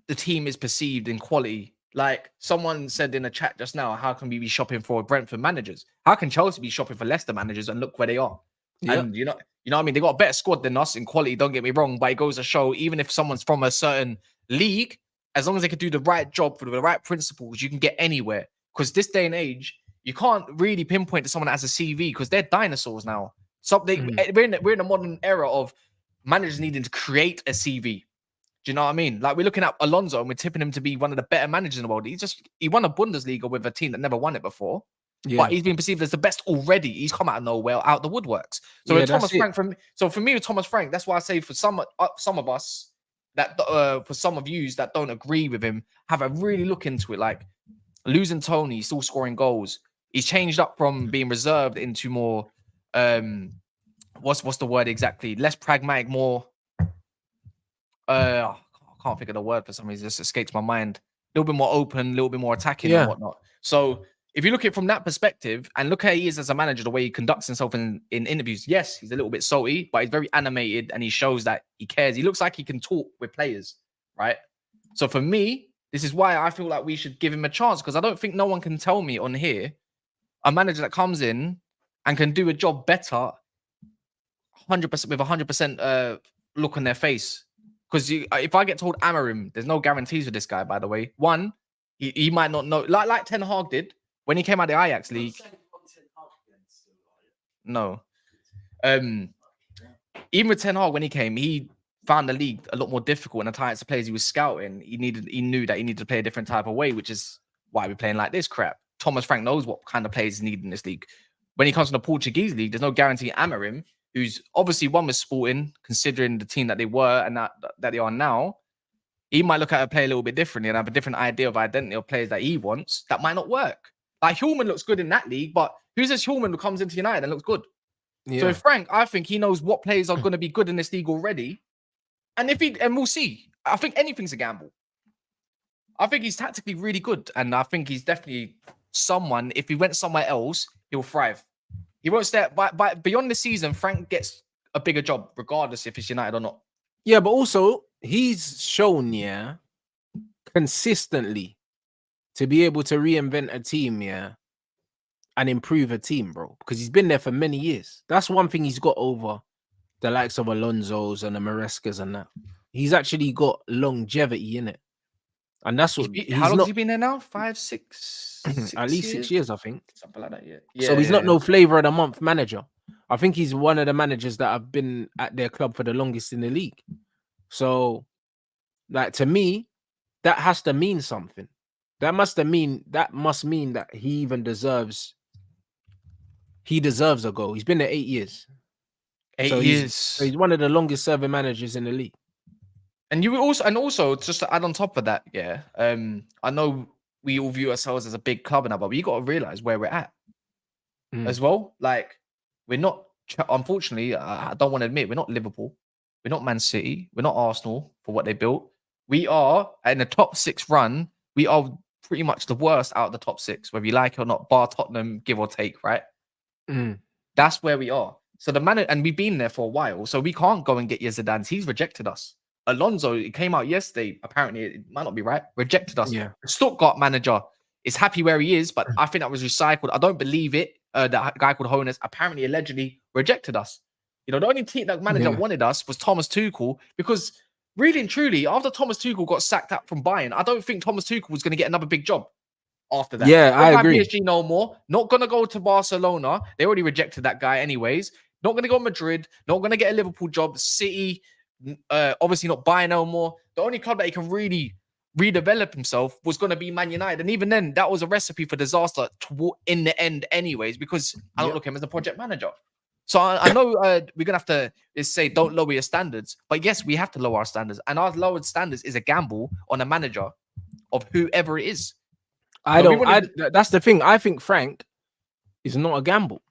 the team is perceived in quality. Like someone said in the chat just now, how can we be shopping for Brentford managers? How can Chelsea be shopping for Leicester managers? And look where they are. Yep. And you know what I mean? They got a better squad than us in quality. Don't get me wrong, but it goes to show even if someone's from a certain league, as long as they can do the right job for the right principles, you can get anywhere. Because this day and age, you can't really pinpoint to someone that has a CV because they're dinosaurs now. So we're in a modern era of managers needing to create a CV. Do you know what I mean? Like we're looking at Alonso and we're tipping him to be one of the better managers in the world. He won a Bundesliga with a team that never won it before. Yeah. But he's been perceived as the best already. He's come out of nowhere, out the woodworks. So with Thomas Frank, for me, with Thomas Frank, that's why I say for some of us that for some of you that don't agree with him, have a really look into it. Like losing Tony, he's still scoring goals. He's changed up from being reserved into more what's the word exactly? Less pragmatic, more I can't think of the word for some reason. It just escapes my mind. A little bit more open, a little bit more attacking and whatnot. So if you look at it from that perspective and look how he is as a manager, the way he conducts himself in interviews, yes, he's a little bit salty, but he's very animated and he shows that he cares. He looks like he can talk with players, right? So for me, this is why I feel like we should give him a chance, because I don't think no one can tell me on here a manager that comes in and can do a job better 100% with 100% look on their face. Because if I get told Amarim, there's no guarantees with this guy, by the way. One, he might not know, like Ten Hag did when he came out of the Ajax league. No. Even with Ten Hag, when he came, he found the league a lot more difficult, and the types of players he was scouting, he knew that he needed to play a different type of way, which is why we're playing like this crap. Thomas Frank knows what kind of players he needs in this league. When he comes from the Portuguese league, there's no guarantee Amarim, who's obviously one with Sporting, considering the team that they were and that they are now. He might look at a player a little bit differently and have a different idea of identity of players that he wants. That might not work. Like Hillman looks good in that league, but who's this Hillman who comes into United and looks good? Yeah. So Frank, I think he knows what players are going to be good in this league already. And we'll see. I think anything's a gamble. I think he's tactically really good. And I think he's definitely someone, if he went somewhere else, he'll thrive. He won't stay but beyond the season, Frank gets a bigger job, regardless if it's United or not. Yeah, but also he's shown, consistently to be able to reinvent a team, and improve a team, bro. Because he's been there for many years. That's one thing he's got over the likes of Alonso's and the Marescas and that. He's actually got longevity in it. And that's what how long has he been there now? 5, 6, at least 6 years, I think. Something like that, yeah. So he's not no flavor of the month manager. I think he's one of the managers that have been at their club for the longest in the league. So, like, to me, that has to mean something. That must mean that he even deserves a goal. He's been there 8 years. 8 years. So he's one of the longest serving managers in the league. And also just to add on top of that, I know we all view ourselves as a big club now, but we got to realize where we're at as well. Like, we're not, unfortunately, I don't want to admit, we're not Liverpool, we're not Man City, we're not Arsenal for what they built. We are in the top 6 run. We are pretty much the worst out of the top 6, whether you like it or not, bar Tottenham, give or take, right? That's where we are. So the manager, and we've been there for a while, so we can't go and get Zidane. He's rejected us. Alonso, it came out yesterday. Apparently, it might not be right. Rejected us. Yeah. The Stuttgart manager is happy where he is, but I think that was recycled. I don't believe it. That guy called Hoeneß apparently allegedly rejected us. You know, the only team that manager wanted us was Thomas Tuchel, because really and truly, after Thomas Tuchel got sacked out from Bayern, I don't think Thomas Tuchel was going to get another big job after that. Yeah, I agree. PSG no more. Not going to go to Barcelona. They already rejected that guy anyways. Not going to go to Madrid. Not going to get a Liverpool job. City, obviously not Bayern no more. The only club that he can really redevelop himself was going to be Man United. And even then, that was a recipe for disaster in the end anyways, because I don't look at him as a project manager. So I know we're going to have to say don't lower your standards. But yes, we have to lower our standards. And our lowered standards is a gamble on a manager of whoever it is. That's the thing. I think Frank is not a gamble.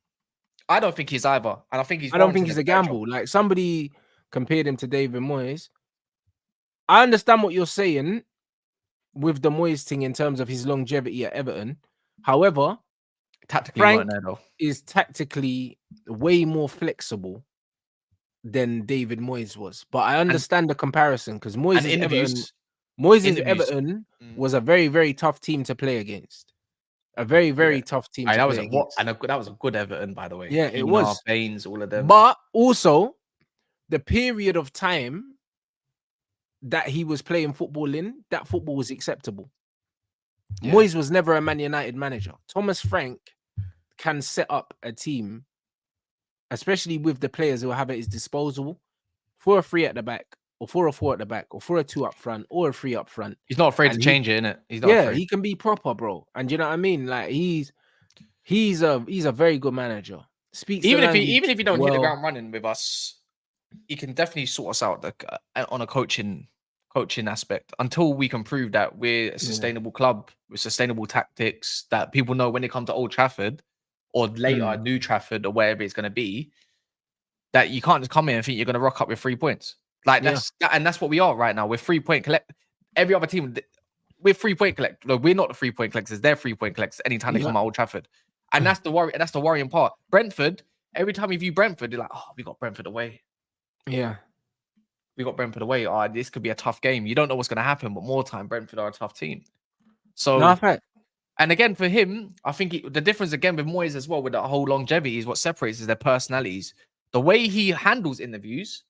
I don't think he's either. And I don't think he's a gamble. Like, somebody compared him to David Moyes. I understand what you're saying with the Moyes thing in terms of his longevity at Everton. However, tactically, Frank is tactically way more flexible than David Moyes was. But I understand the comparison, because Moyes' Everton was a very, very tough team to play against. A very, very tough team to play against. And that was a good Everton, by the way. Yeah, it was. Baines, all of them. But also, the period of time that he was playing football in, that football was acceptable. Yeah. Moyes was never a Man United manager. Thomas Frank can set up a team, especially with the players who have at his disposal, for a 3 at the back, or for a 4 at the back, or for a 2 up front, or a 3 up front. He's not afraid to change it, innit? He's not afraid. He can be proper, bro. And you know what I mean? Like, he's a very good manager. Even if he don't hit the ground running with us, he can definitely sort us out on a coaching aspect, until we can prove that we're a sustainable club with sustainable tactics, that people know when they come to Old Trafford or later New Trafford or wherever it's going to be, that you can't just come in and think you're going to rock up with 3 points. Like, that's what we are right now. We're 3 point collect. Every other team, we're 3-point collect. No, we're not the 3-point collectors. They're 3-point collectors anytime they come out Old Trafford. And that's the worry. That's the worrying part. Brentford, every time you view Brentford, you're like, oh, we got Brentford away. Yeah. We got Brentford away. Oh, this could be a tough game. You don't know what's going to happen, but more time, Brentford are a tough team. So, No, fact. and again, for him, I think the difference again with Moyes as well, with that whole longevity, is what separates is their personalities. The way he handles interviews,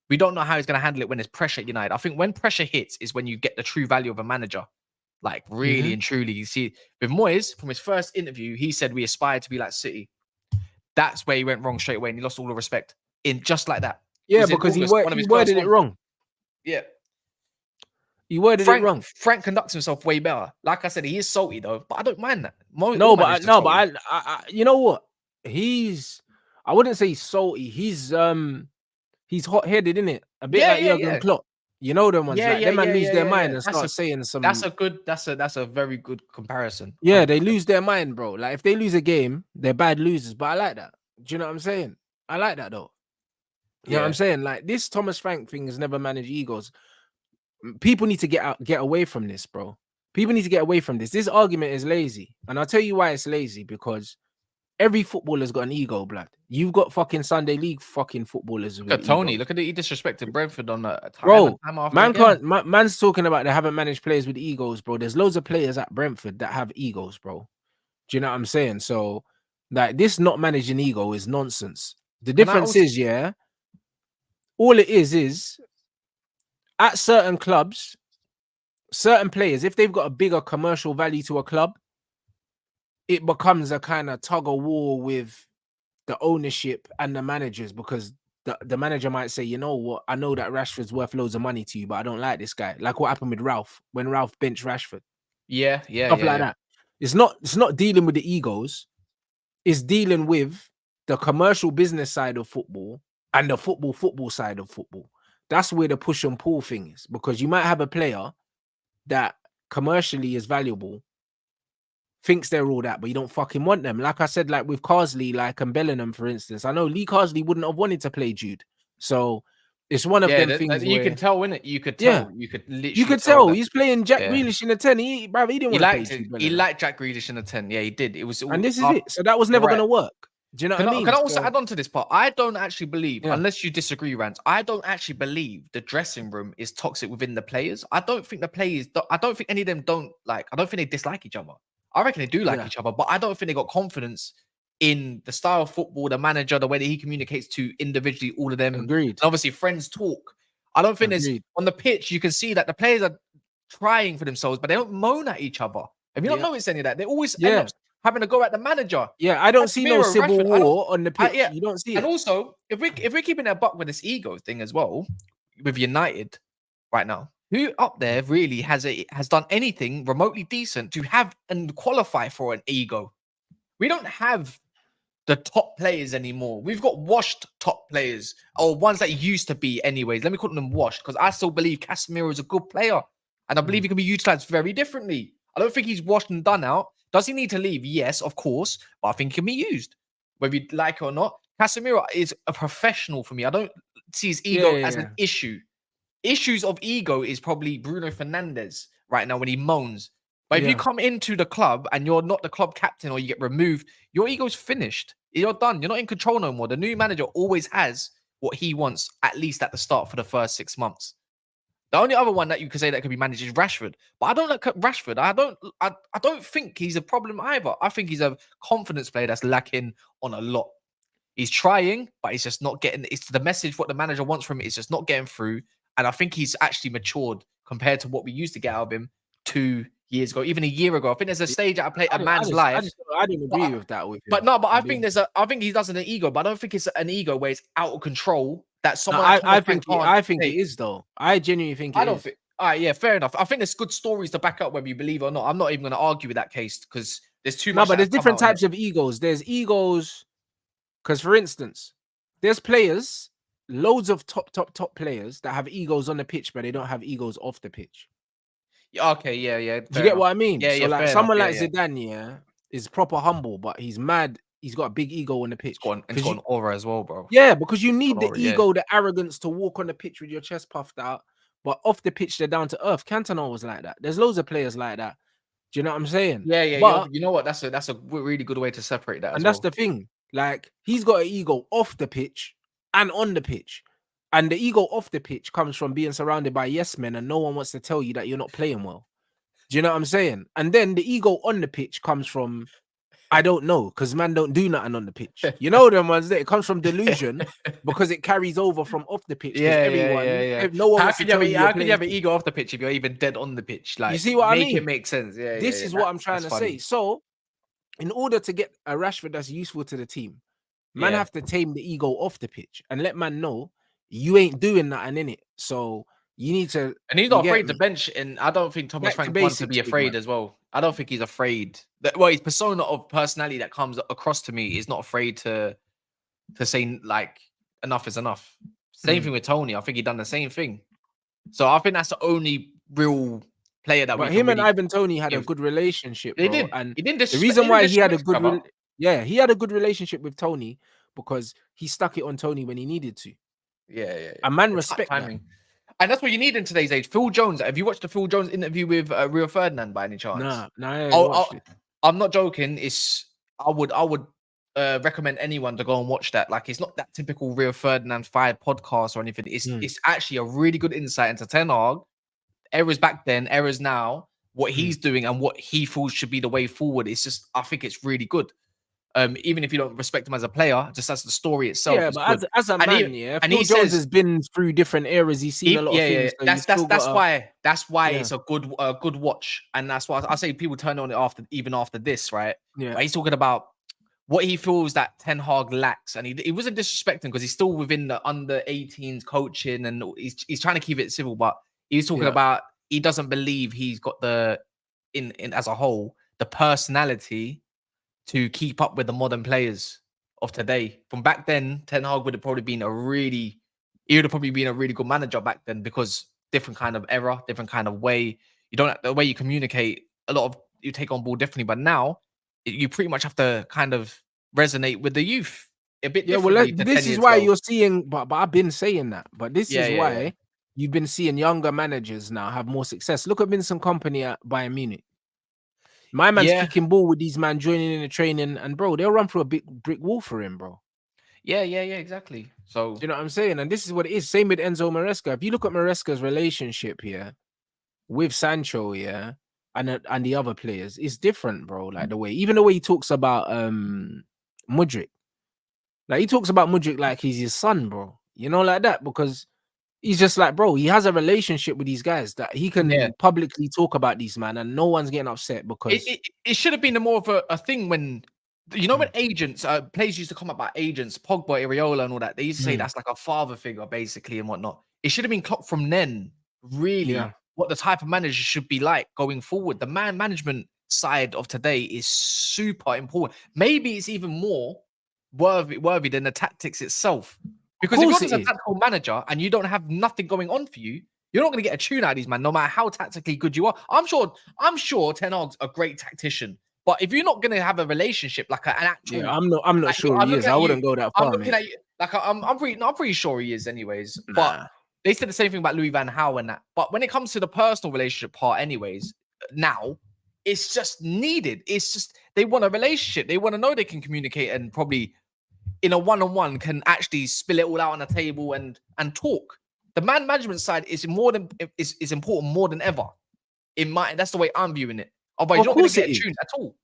we don't know how he's going to handle it when there's pressure at United. I think when pressure hits is when you get the true value of a manager. Like really and truly, you see with Moyes from his first interview, he said we aspire to be like City. That's where he went wrong straight away, and he lost all the respect in just like that. Yeah, because he worded it wrong. Yeah, he worded it wrong. Frank conducts himself way better. Like I said, he is salty though, but I don't mind that. I you know what? I wouldn't say he's salty. He's hot-headed, innit? A bit like Jurgen Klopp. You know them ones, like them man lose their mind and start saying some. That's a very good comparison. Yeah, they lose their mind, bro. Like if they lose a game, they're bad losers. But I like that. Do you know what I'm saying? I like that though. You know what I'm saying? Like this Thomas Frank thing has never managed egos. People need to get away from this, bro. People need to get away from this. This argument is lazy, and I'll tell you why it's lazy. Because every footballer's got an ego, blood. You've got fucking Sunday League fucking footballers. Look at Tony. Look at he disrespected Brentford on the time. Bro, time man's talking about they haven't managed players with egos, bro. There's loads of players at Brentford that have egos, bro. Do you know what I'm saying? So, like, this not managing ego is nonsense. The difference is, all it is at certain clubs, certain players, if they've got a bigger commercial value to a club, it becomes a kind of tug of war with the ownership and the managers, because the manager might say, you know what, I know that Rashford's worth loads of money to you, but I don't like this guy. Like what happened with Ralph when Ralph benched Rashford. Stuff like that. It's not dealing with the egos. It's dealing with the commercial business side of football and the football side of football. That's where the push and pull thing is, because you might have a player that commercially is valuable, thinks they're all that, but you don't fucking want them. Like I said, like with Carsley, like and Bellingham, for instance. I know Lee Carsley wouldn't have wanted to play Jude. So it's one of them things you can tell, innit? You could tell. You could literally tell. He's playing Jack Grealish in a 10. He didn't want to play Jude. He liked Jack Grealish in a 10. Yeah, he did. It was, and this is it. So that was never going to work. Do you know what I mean? Can I also add on to this part? I don't actually believe, unless you disagree, Rants, I don't actually believe the dressing room is toxic within the players. I don't think the players, I don't think any of them I don't think they dislike each other. I reckon they do like each other, but I don't think they got confidence in the style of football, the manager, the way that he communicates to individually, all of them. Agreed. And obviously, friends talk. I don't think there's, on the pitch, you can see that the players are trying for themselves, but they don't moan at each other. Have you not noticed any of that? They always end up having to go at the manager. Yeah, I don't see no civil war on the pitch. You don't see it. And also, if we're keeping a buck with this ego thing as well, with United right now, who up there really has done anything remotely decent to have and qualify for an ego? We don't have the top players anymore. We've got washed top players, or ones that used to be anyways. Let me call them washed, because I still believe Casemiro is a good player, and I believe he can be utilized very differently. I don't think he's washed and done out. Does he need to leave? Yes, of course, but I think he can be used, whether you like it or not. Casemiro is a professional for me. I don't see his ego as an issue. Issues of ego is probably Bruno Fernandes right now when he moans. But if you come into the club and you're not the club captain, or you get removed, your ego's finished. You're done. You're not in control no more. The new manager always has what he wants, at least at the start for the first 6 months. The only other one that you could say that could be managed is Rashford. But I don't like Rashford. I don't think he's a problem either. I think he's a confidence player that's lacking on a lot. He's trying, but he's just not getting, it's the message, what the manager wants from him is just not getting through. And I think he's actually matured compared to what we used to get out of him 2 years ago, even a year ago. I think there's a stage at a man's life. I didn't agree with that with him. But no, but I think I think he does an ego, but I don't think it's an ego where it's out of control. That someone I think it is, though. I genuinely think it is. I don't think. All right, yeah, fair enough. I think there's good stories to back up whether you believe it or not. I'm not even going to argue with that case because there's too much. No, but there's different types of egos. There's egos because, for instance, there's players, loads of top players that have egos on the pitch, but they don't have egos off the pitch. Okay, yeah. Do you get what I mean? Yeah, so like someone like Zidane, is proper humble, but he's mad. He's got a big ego on the pitch. It's got an aura as well, bro. Yeah, because you need the ego, the arrogance to walk on the pitch with your chest puffed out. but off the pitch they're down to earth. Cantona was like that. There's loads of players like that. Do you know what I'm saying? Yeah, yeah. But You know what? That's a really good way to separate that as and that's well. the thing. Like he's got an ego off the pitch and on the pitch. And the ego off the pitch comes from being surrounded by yes men and no one wants to tell you that you're not playing well. Do you know what I'm saying? And then the ego on the pitch comes from I don't know, because man don't do nothing on the pitch. You know them ones there. It comes from delusion because it carries over from off the pitch. Yeah, everyone, yeah. no one How wants to could you tell have, you how you're could you have an playing. ego off the pitch if you're even dead on the pitch? Like, You see what I make mean? it make sense. Yeah, This is what I'm trying to say. So, in order to get a Rashford that's useful to the team, man have to tame the ego off the pitch and let man know you ain't doing nothing in it. So you need to. And he's not afraid to bench, and I don't think Thomas Back to Frank wants to basics, be big afraid man. as well. I don't think he's afraid. Well, his persona of personality that comes across to me is not afraid to say like enough is enough. Same thing with Tony. I think he done the same thing. So I think that's the only real player that But we him can and really Ivan Tony had a give. good relationship, They bro. did. And He didn't the reason why he had a good, brother. he had a good relationship with Tony because he stuck it on Tony when he needed to. Yeah. A man It's respect that. timing. And that's what you need in today's age. Phil Jones. Have you watched the Phil Jones interview with Rio Ferdinand by any chance? Nah, I ain't watched it. I'm not joking. I would recommend anyone to go and watch that. Like, it's not that typical Rio Ferdinand 5 podcast or anything. It's actually a really good insight into Ten Hag, errors back then, errors now, what he's doing and what he feels should be the way forward. It's just, I think it's really good. Even if you don't respect him as a player, just as the story itself. Yeah, but as a man, Phil Jones has been through different eras. He's seen a lot of things. So that's why it's a good watch, and that's why I say people turn on it after this, right? Yeah, but he's talking about what he feels that Ten Hag lacks, and he wasn't disrespecting because he's still within the under 18s coaching, and he's trying to keep it civil, but he's talking about he doesn't believe he's got the in as a whole the personality to keep up with the modern players of today. From back then, Ten Hag would have probably been a really good manager back then because different kind of era, different kind of way. You don't the way you communicate. A lot of you take on board differently, but now you pretty much have to kind of resonate with the youth a bit. Yeah, well, this is why you're seeing. But I've been saying that. But this is why you've been seeing younger managers now have more success. Look at Vincent Kompany at Bayern Munich. My man's kicking ball with these man joining in the training, and bro, they'll run through a big brick wall for him, bro. Yeah, exactly. So do you know what I'm saying? And this is what it is. Same with Enzo Maresca. If you look at Maresca's relationship here with Sancho, and the other players, it's different, bro. Like even the way he talks about Mudryk, like he talks about Mudryk like he's his son, bro. You know, like that, because he's just like, bro, he has a relationship with these guys that he can publicly talk about these man, and no one's getting upset because it should have been more of a thing when, you know, when agents, players used to come up about agents, Pogba, Areola, and all that. They used to say that's like a father figure, basically, and whatnot. It should have been clocked from then, really, what the type of manager should be like going forward. The man management side of today is super important. Maybe it's even more worthy than the tactics itself. Because if you're a tactical manager and you don't have nothing going on for you, you're not going to get a tune out of these man, no matter how tactically good you are. I'm sure Ten Hag's a great tactician, but if you're not going to have a relationship like an actual, I'm not like, sure he is. I wouldn't go that far. I'm looking at you like I'm pretty sure he is, anyways. Nah. But they said the same thing about Louis van Gaal and that. But when it comes to the personal relationship part, anyways, now it's just needed. It's just they want a relationship. They want to know they can communicate and probably, in a one-on-one, can actually spill it all out on the table and talk. The man management side is important more than ever. That's the way I'm viewing it. Otherwise, you're not going to get tuned at all.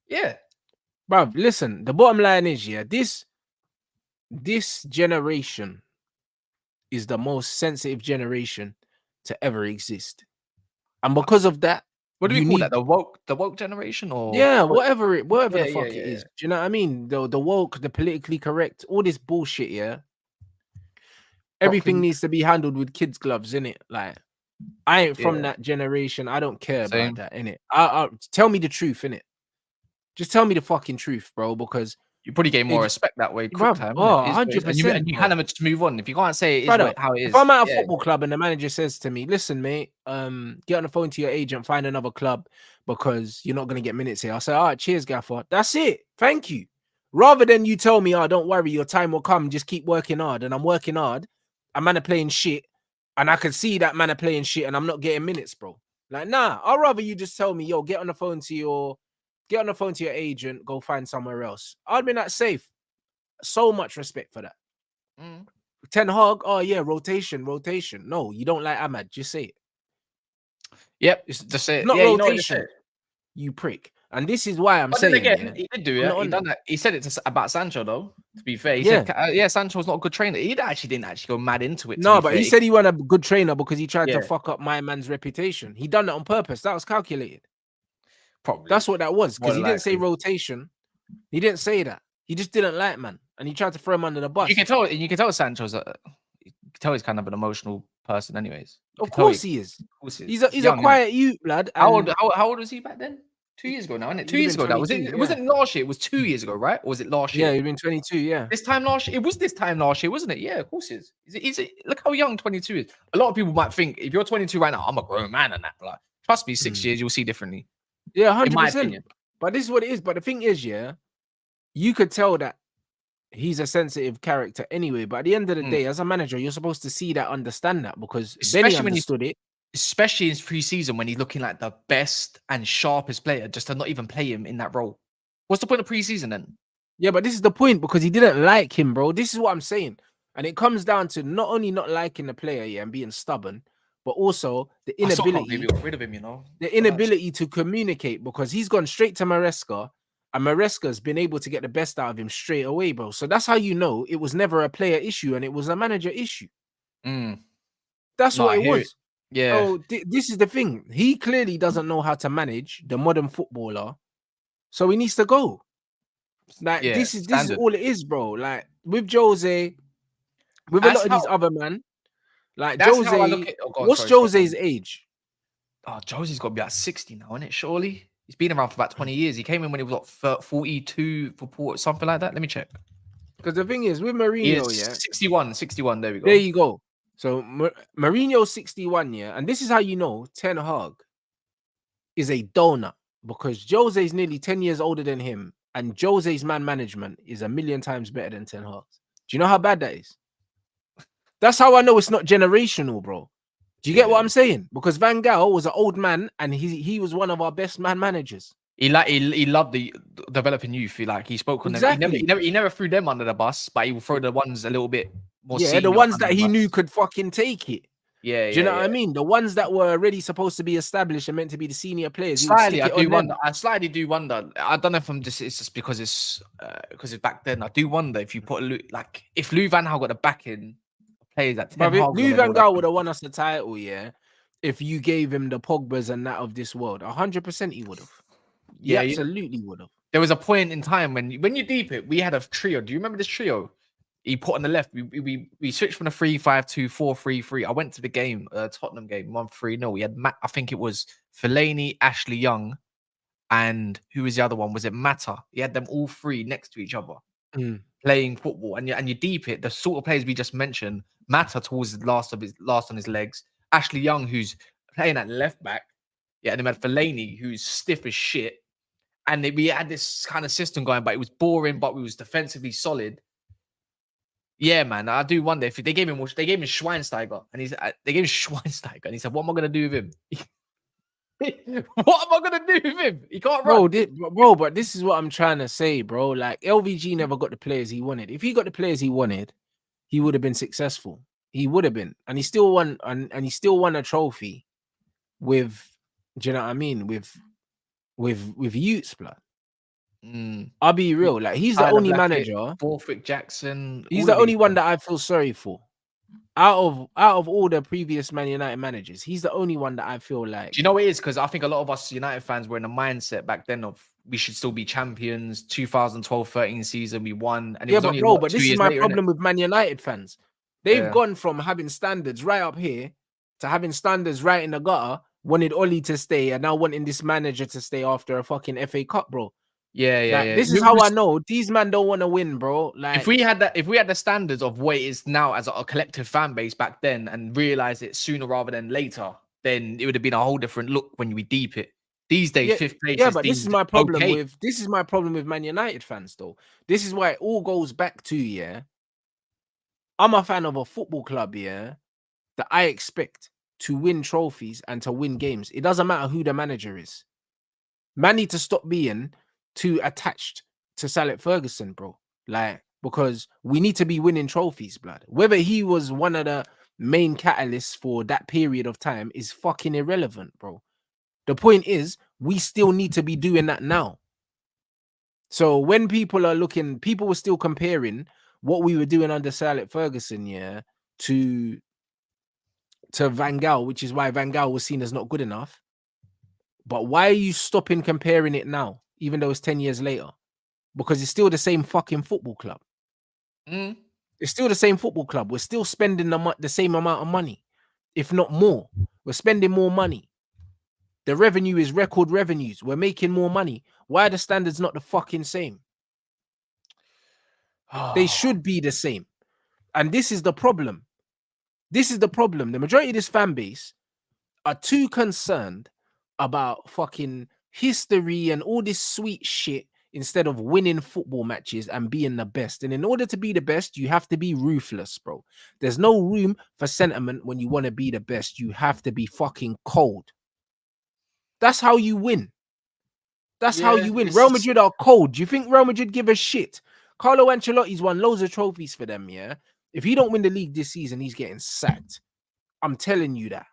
Yeah, bruv. Listen, the bottom line is, this generation is the most sensitive generation to ever exist, and because of that, what do we call that? The woke generation, or whatever the fuck it is. Do you know what I mean? The woke, the politically correct, all this bullshit. Everything needs to be handled with kids' gloves, innit? Like, I ain't from that generation. I don't care about that, innit? I tell me the truth, innit? Just tell me the fucking truth, bro, because you probably gain more respect that way. Quick time, 100%. And you hand them to move on. If you can't say it is how it is. If I'm at a football club and the manager says to me, listen, mate, get on the phone to your agent, find another club because you're not going to get minutes here. I'll say, all right, cheers, gaffer. That's it. Thank you. Rather than you tell me, oh, don't worry, your time will come. Just keep working hard. And I'm working hard. A man are playing shit. and I could see that man are playing shit, and I'm not getting minutes, bro. Like, nah, I'd rather you just tell me, yo, get on the phone to your agent, go find somewhere else. I'd be that safe. So much respect for that. Ten Hag, oh yeah, rotation. No, you don't like Ahmad, just say it. Yep, it's just say it. Not Yeah, you know what rotation, you prick. And this is why I'm But saying, then again, yeah, he did do it. He done that. He said it about Sancho, though. To be fair, he Yeah. said, "Yeah, Sancho's not a good trainer." He didn't actually go mad into it. To no, be but fair. he said he wasn't a good trainer because he tried Yeah. to fuck up my man's reputation. He done that on purpose. That was calculated. Probably That's what that was, because More he didn't say likely. rotation. He didn't say that. He just didn't like man, and he tried to throw him under the bus. You can tell Sancho's. You can tell he's kind of an emotional person, anyways. Of course he is. Of course He's a quiet youth, lad. How old was he back then? 2 years ago now, isn't it? 2 He'd years been ago now. Was 22, it? It wasn't last year. It was 2 years ago, right? Or was it last year? Yeah, he'd been 22. Yeah. This time last year. It was this time last year, wasn't it? Yeah, of course it is. Is it? Look how young 22 is. A lot of people might think if you're 22 right now, I'm a grown man and that. Like, trust me, 6 years you'll see differently. Yeah, In my 100%. opinion. But this is what it is. But the thing is, yeah, you could tell that he's a sensitive character anyway. But at the end of the day, as a manager, you're supposed to see that, understand that, because Benny understood it. Especially in pre-season when he's looking like the best and sharpest player, just to not even play him in that role. What's the point of pre-season then? Yeah, but this is the point, because he didn't like him, bro. This is what I'm saying. And it comes down to not only not liking the player, yeah, and being stubborn, but also the inability, got rid of him, you know. the inability to communicate, because he's gone straight to Maresca, and Maresca's been able to get the best out of him straight away, bro. So that's how you know it was never a player issue and it was a manager issue. That's what it was. Yeah. So this is the thing. He clearly doesn't know how to manage the modern footballer, so he needs to go. Like, this is all it is, bro. Like, with Jose, with a lot of these other men, like Jose. What's Jose's age? Oh, Jose's got to be at 60 now, isn't it? Surely he's been around for about 20 years. He came in when he was like 42 for Port, something like that. Let me check. Because the thing is with Mourinho, yeah, 61. There we go. There you go. So Mourinho 61, yeah, and this is how you know Ten Hag is a donut, because Jose's nearly 10 years older than him, and Jose's man management is a million times better than Ten Hag's. Do you know how bad that is? That's how I know it's not generational, bro. Do you get what I'm saying? Because Van Gaal was an old man, and he was one of our best man managers. He loved the developing youth. He spoke on them. He never threw them under the bus, but he would throw the ones a little bit more. Yeah, the ones that he knew could fucking take it. Yeah, do you know what I mean? The ones that were already supposed to be established and meant to be the senior players. Slightly, I slightly do wonder. I don't know if it's just because it's back then. I do wonder if you put if Lou Van Gaal got the backing players that Lou Van Gaal would have won us the title, yeah. If you gave him the Pogbas and that of this world, 100% he would have. Yeah, absolutely would have. There was a point in time when you deep it, we had a trio. Do you remember this trio? He put on the left. We switched from the 3-5-2, 4-3-3. I went to the game, Tottenham game, 1-3-0. We had I think it was Fellaini, Ashley Young, and who was the other one? Was it Mata? He had them all three next to each other playing football. And you deep it, the sort of players we just mentioned. Mata towards the last on his legs. Ashley Young, who's playing at left back. Yeah, and then we had Fellaini, who's stiff as shit. And we had this kind of system going, but it was boring, but we was defensively solid. Yeah, man, I do wonder if they gave him Schweinsteiger, and they gave him Schweinsteiger, and he said, "What am I gonna do with him? What am I gonna do with him? He can't run." Bro, but this is what I'm trying to say, bro. Like, LVG never got the players he wanted. If he got the players he wanted, he would have been successful. He would have been, and he still won, and he still won a trophy with. Do you know what I mean? With Utes, blood. I'll be real. Like, he's the only manager. Borthwick Jackson. He's the only one that I feel sorry for. Out of all the previous Man United managers, he's the only one that I feel like. Do you know what it is? Because I think a lot of us United fans were in a mindset back then of we should still be champions. 2012-13 season, we won. And but this is my problem with Man United fans. They've gone from having standards right up here to having standards right in the gutter. Wanted Oli to stay, and now wanting this manager to stay after a fucking FA Cup, bro. Yeah. This is how I know these men don't want to win, bro. Like, if we had the standards of what it is now as a collective fan base back then, and realized it sooner rather than later, then it would have been a whole different look when we deep it. These days, fifth place. Yeah, but this is my problem with Man United fans, though. This is why it all goes back to I'm a fan of a football club, that I expect to win trophies and to win games. It doesn't matter who the manager is. Man need to stop being too attached to Sir Alex Ferguson, bro. Like, because we need to be winning trophies, blood. Whether he was one of the main catalysts for that period of time is fucking irrelevant, bro. The point is, we still need to be doing that now. So when people are looking, people were still comparing what we were doing under Sir Alex Ferguson, yeah, to Van Gaal, which is why Van Gaal was seen as not good enough. But why are you stopping comparing it now, even though it's 10 years later? Because it's still the same fucking football club. It's still the same football club. We're still spending the same amount of money, if not more. We're spending more money. The revenue is record revenues. We're making more money. Why are the standards not the fucking same? They should be the same. And this is the problem. This is the problem. The majority of this fan base are too concerned about fucking history and all this sweet shit instead of winning football matches and being the best. And in order to be the best, you have to be ruthless, bro. There's no room for sentiment when you want to be the best. You have to be fucking cold. That's how you win. That's how you win. Real Madrid are cold. Do you think Real Madrid give a shit? Carlo Ancelotti's won loads of trophies for them, yeah? If he don't win the league this season, he's getting sacked. I'm telling you that.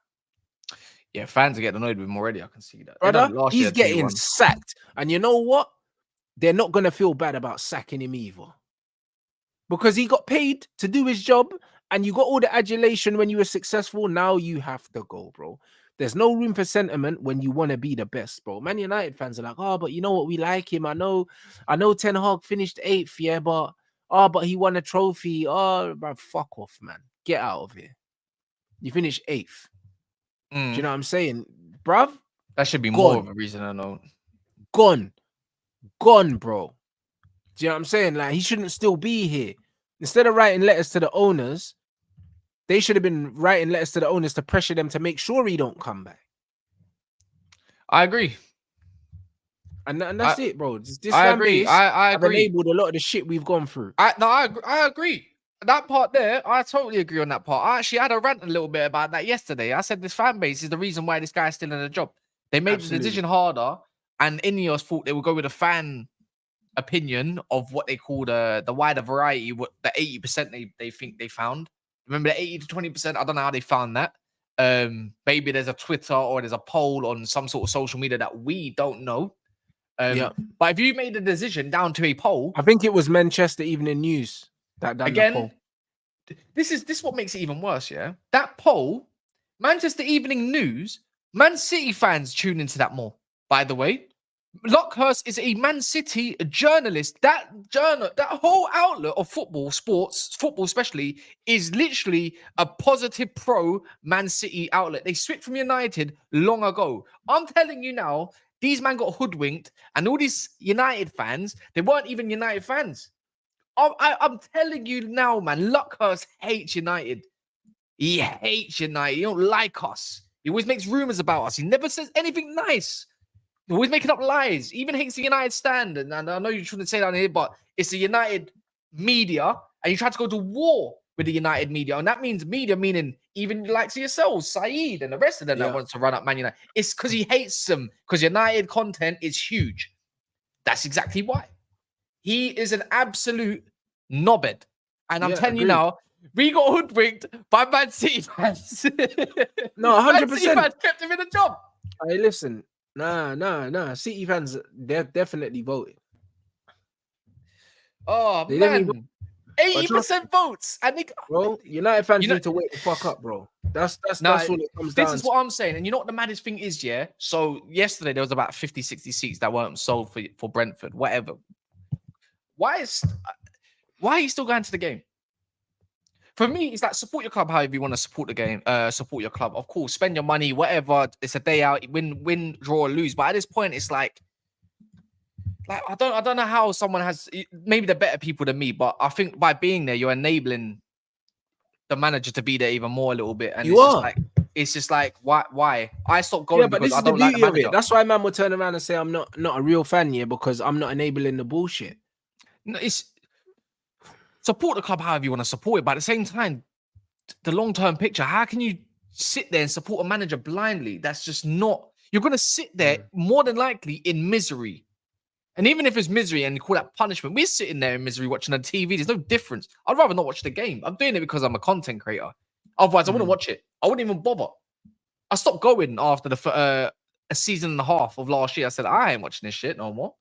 Yeah, fans are getting annoyed with him already. I can see that. Brother, he's getting sacked. And you know what? They're not going to feel bad about sacking him either. Because he got paid to do his job and you got all the adulation when you were successful. Now you have to go, bro. There's no room for sentiment when you want to be the best, bro. Man United fans are like, oh, but you know what? We like him. I know Ten Hag finished 8th, yeah, but he won a trophy. Oh, bro, fuck off, man. Get out of here. You finished 8th. Do you know what I'm saying? Bruv? That should be more of a reason, I know. Gone, bro. Do you know what I'm saying? Like, he shouldn't still be here. Instead of writing letters to the owners, they should have been writing letters to the owners to pressure them to make sure he don't come back. I agree. And that's it, bro. This I agree. I agree. Have enabled a lot of the shit we've gone through. I agree. That part there, I totally agree on that part. I actually had a rant a little bit about that yesterday. I said this fan base is the reason why this guy's still in the job. They made the decision harder, and Ineos thought they would go with a fan opinion of what they call the wider variety, what the 80% they think they found. Remember the 80 to 20%? I don't know how they found that. Maybe there's a Twitter or there's a poll on some sort of social media that we don't know. But if you made a decision down to a poll, I think it was Manchester Evening News that done the poll. This is what makes it even worse. Yeah, that poll, Manchester Evening News, Man City fans tune into that more. By the way, Lockhurst is a Man City journalist. That whole outlet of football, sports, football especially, is literally a positive pro Man City outlet. They switched from United long ago. I'm telling you now, these men got hoodwinked, and all these United fans, they weren't even United fans. I'm telling you now, man, Lockhurst hates United. He hates United. He don't like us. He always makes rumors about us. He never says anything nice. He's always making up lies. He even hates the United stand. And I know you shouldn't say that here, but it's the United media, and you try to go to war with the United media. And that means media meaning even likes yourselves, Saeed and the rest of them that wants to run up Man United. It's because he hates them, because United content is huge. That's exactly why. He is an absolute knobhead. And I'm telling you now, we got hoodwinked by Man City fans. No, 100%. Man City fans kept him in a job. Hey, listen. Nah. City fans, they're definitely voted. Oh, they man. 80% votes. I think, bro, United fans need to wake the fuck up, bro. That's all it comes down to. This is what I'm saying. And you know what the maddest thing is, yeah? So yesterday there was about 50, 60 seats that weren't sold for Brentford, whatever. Why are you still going to the game? For me, it's like support your club however you want to support the game, support your club. Of course, spend your money, whatever. It's a day out, win, draw, or lose. But at this point, it's like I don't know how someone has, maybe they're better people than me, but I think by being there, you're enabling the manager to be there even more a little bit. And it's just like why? I stopped going because I don't like the manager. That's why man will turn around and say I'm not a real fan here because I'm not enabling the bullshit. No, it's support the club however you want to support it, but at the same time, the long-term picture. How can you sit there and support a manager blindly? That's just not. You're gonna sit there more than likely in misery. And even if it's misery and you call that punishment, we're sitting there in misery watching on TV. There's no difference. I'd rather not watch the game. I'm doing it because I'm a content creator. Otherwise, I wouldn't watch it. I wouldn't even bother. I stopped going after a season and a half of last year. I said, I ain't watching this shit no more.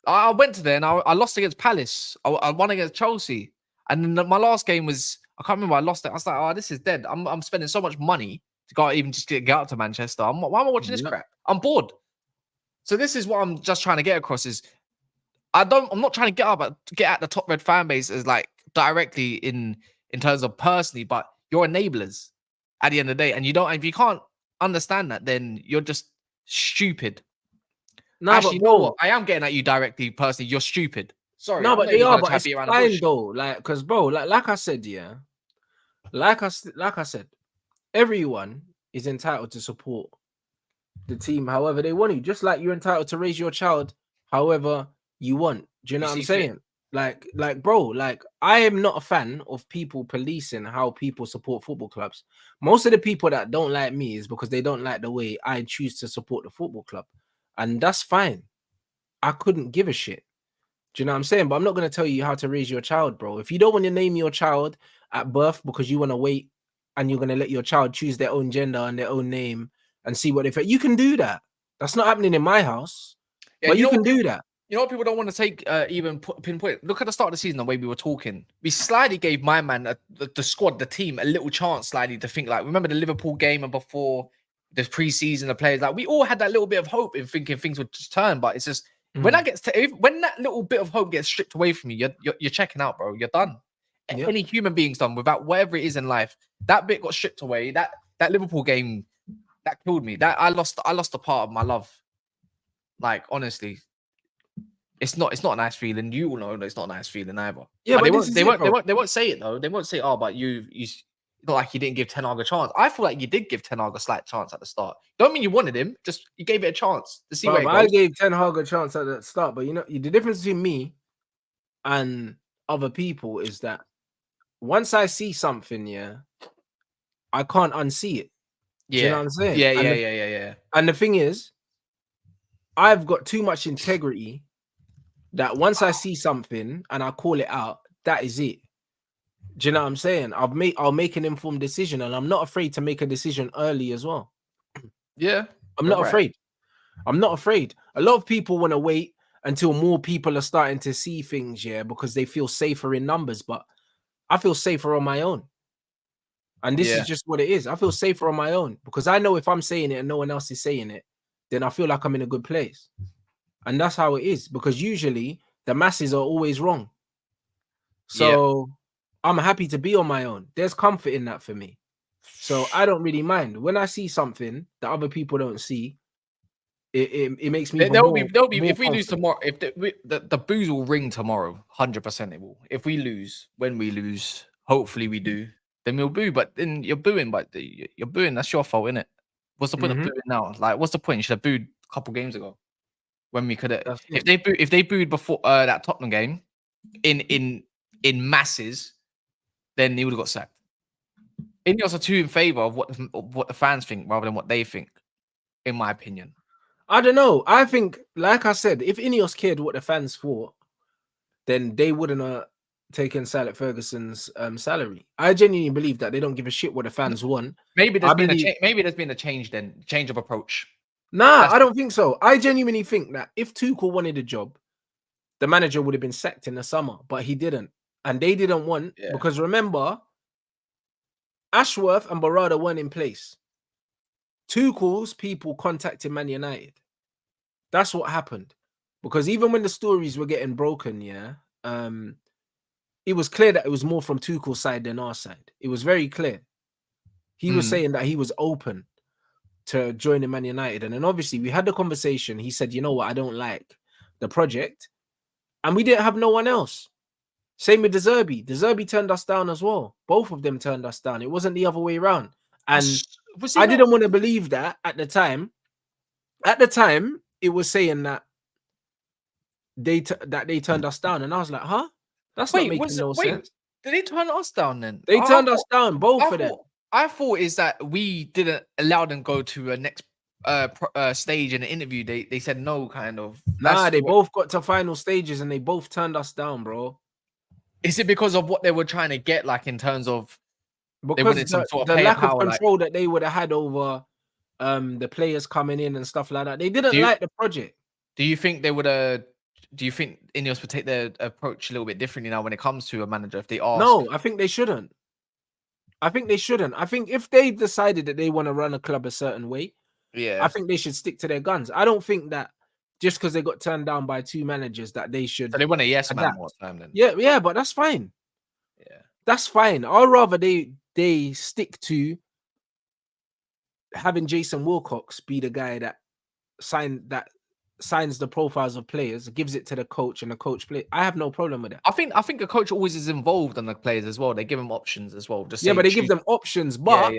I went to there and I lost against Palace. I won against Chelsea. And then my last game was, I can't remember, I lost it. I was like, oh, this is dead. I'm spending so much money to go even just get out to Manchester. Why am I watching this crap? I'm bored. So this is what I'm just trying to get across is I'm not trying to get at the top red fan base as like directly in terms of personally, but you're enablers at the end of the day. And if you can't understand that, then you're just stupid. No, actually, but bro, I am getting at you directly, personally. You're stupid. Sorry. No, I'm but not they even are. gonna But try to it's beat around the fine bush. though. Like, cause bro, like I said, yeah, like I said, everyone is entitled to support the team however they want to. Just like you're entitled to raise your child however you want. Do you know what I'm see fit. saying? Like, bro, like I am not a fan of people policing how people support football clubs. Most of the people that don't like me is because they don't like the way I choose to support the football club, and that's fine. I couldn't give a shit. Do you know what I'm saying? But I'm not going to tell you how to raise your child, bro. If you don't want to name your child at birth because you want to wait and you're going to let your child choose their own gender and their own name and see what they feel, you can do that. That's not happening in my house. Yeah, but you can do that. You know what people don't want to take pinpoint? Look at the start of the season, the way we were talking. We slightly gave my man, the squad, the team, a little chance slightly to think like, remember the Liverpool game and before the preseason, the players, like we all had that little bit of hope in thinking things would just turn. But it's just when that little bit of hope gets stripped away from you, you're checking out, bro. You're done. Yep. Any human being's done without whatever it is in life. That bit got stripped away. That Liverpool game, that killed me. That I lost a part of my love. Like honestly. It's not a nice feeling. You all know that it's not a nice feeling either. Yeah, but but they won't say it though. They won't say, oh, but you not like you didn't give Ten Hag a chance. I feel like you did give Ten Hag a slight chance at the start. Don't mean you wanted him, just you gave it a chance to see where it goes. I gave Ten Hag a chance at the start, but you know the difference between me and other people is that once I see something, I can't unsee it. Do you know what I'm saying? Yeah. And the thing is, I've got too much integrity that once I see something and I call it out, that is it. Do you know what I'm saying? I'll make an informed decision, and I'm not afraid to make a decision early as well. Yeah, I'm not afraid. I'm not afraid. A lot of people want to wait until more people are starting to see things, because they feel safer in numbers. But I feel safer on my own. And this is just what it is. I feel safer on my own because I know if I'm saying it and no one else is saying it, then I feel like I'm in a good place. And that's how it is, because usually the masses are always wrong. So I'm happy to be on my own. There's comfort in that for me. So I don't really mind. When I see something that other people don't see, it makes me There'll be if we confident. lose tomorrow, if the booze will ring tomorrow, 100% it will. If we lose, when we lose, hopefully we do, then we'll boo. But then you're booing, that's your fault, innit? What's the point of booing now? Like, what's the point? You should have booed a couple games ago. When we could have, if they booed before that Tottenham game in masses, then he would have got sacked. Ineos are too in favor of what the fans think rather than what they think, in my opinion. I don't know. I think, like I said, if Ineos cared what the fans thought, then they wouldn't have taken Sir Ferguson's salary. I genuinely believe that they don't give a shit what the fans want. Maybe there's been a change of approach. Nah, I don't think so. I genuinely think that if Tuchel wanted a job, the manager would have been sacked in the summer, but he didn't. And they didn't want, because remember, Ashworth and Barada weren't in place. Tuchel's people contacted Man United. That's what happened. Because even when the stories were getting broken, it was clear that it was more from Tuchel's side than our side. It was very clear. He was saying that he was open to joining Man United. And then obviously we had the conversation. He said, you know what, I don't like the project. And we didn't have no one else. Same with De Zerbi. De Zerbi turned us down as well. Both of them turned us down. It wasn't the other way around. And I didn't want to believe that at the time. At the time, it was saying that they turned us down. And I was like, huh? That's not making no sense. Did they turn us down then? They turned us down, both of them. I thought is that we didn't allow them go to a next stage in the interview. They said no, kind of. Nah, they both got to final stages and they both turned us down, bro. Is it because of what they were trying to get, like in terms of they Because wanted some sort of the player lack power, of control that they would have had over the players coming in and stuff like that. They didn't like the project. Do you think they would do you think Ineos would take their approach a little bit differently now when it comes to a manager if they ask? No, I think they shouldn't. I think if they decided that they want to run a club a certain way, yeah, I think they should stick to their guns. I don't think that just because they got turned down by 2 managers that they should. So they want a yes man more time then. Yeah, but that's fine. Yeah, that's fine. I'd rather they stick to having Jason Wilcox be the guy that signs the profiles of players, gives it to the coach, and the coach play. I have no problem with that. I think a coach always is involved on the players as well. They give them options as well. Just but they give them options. But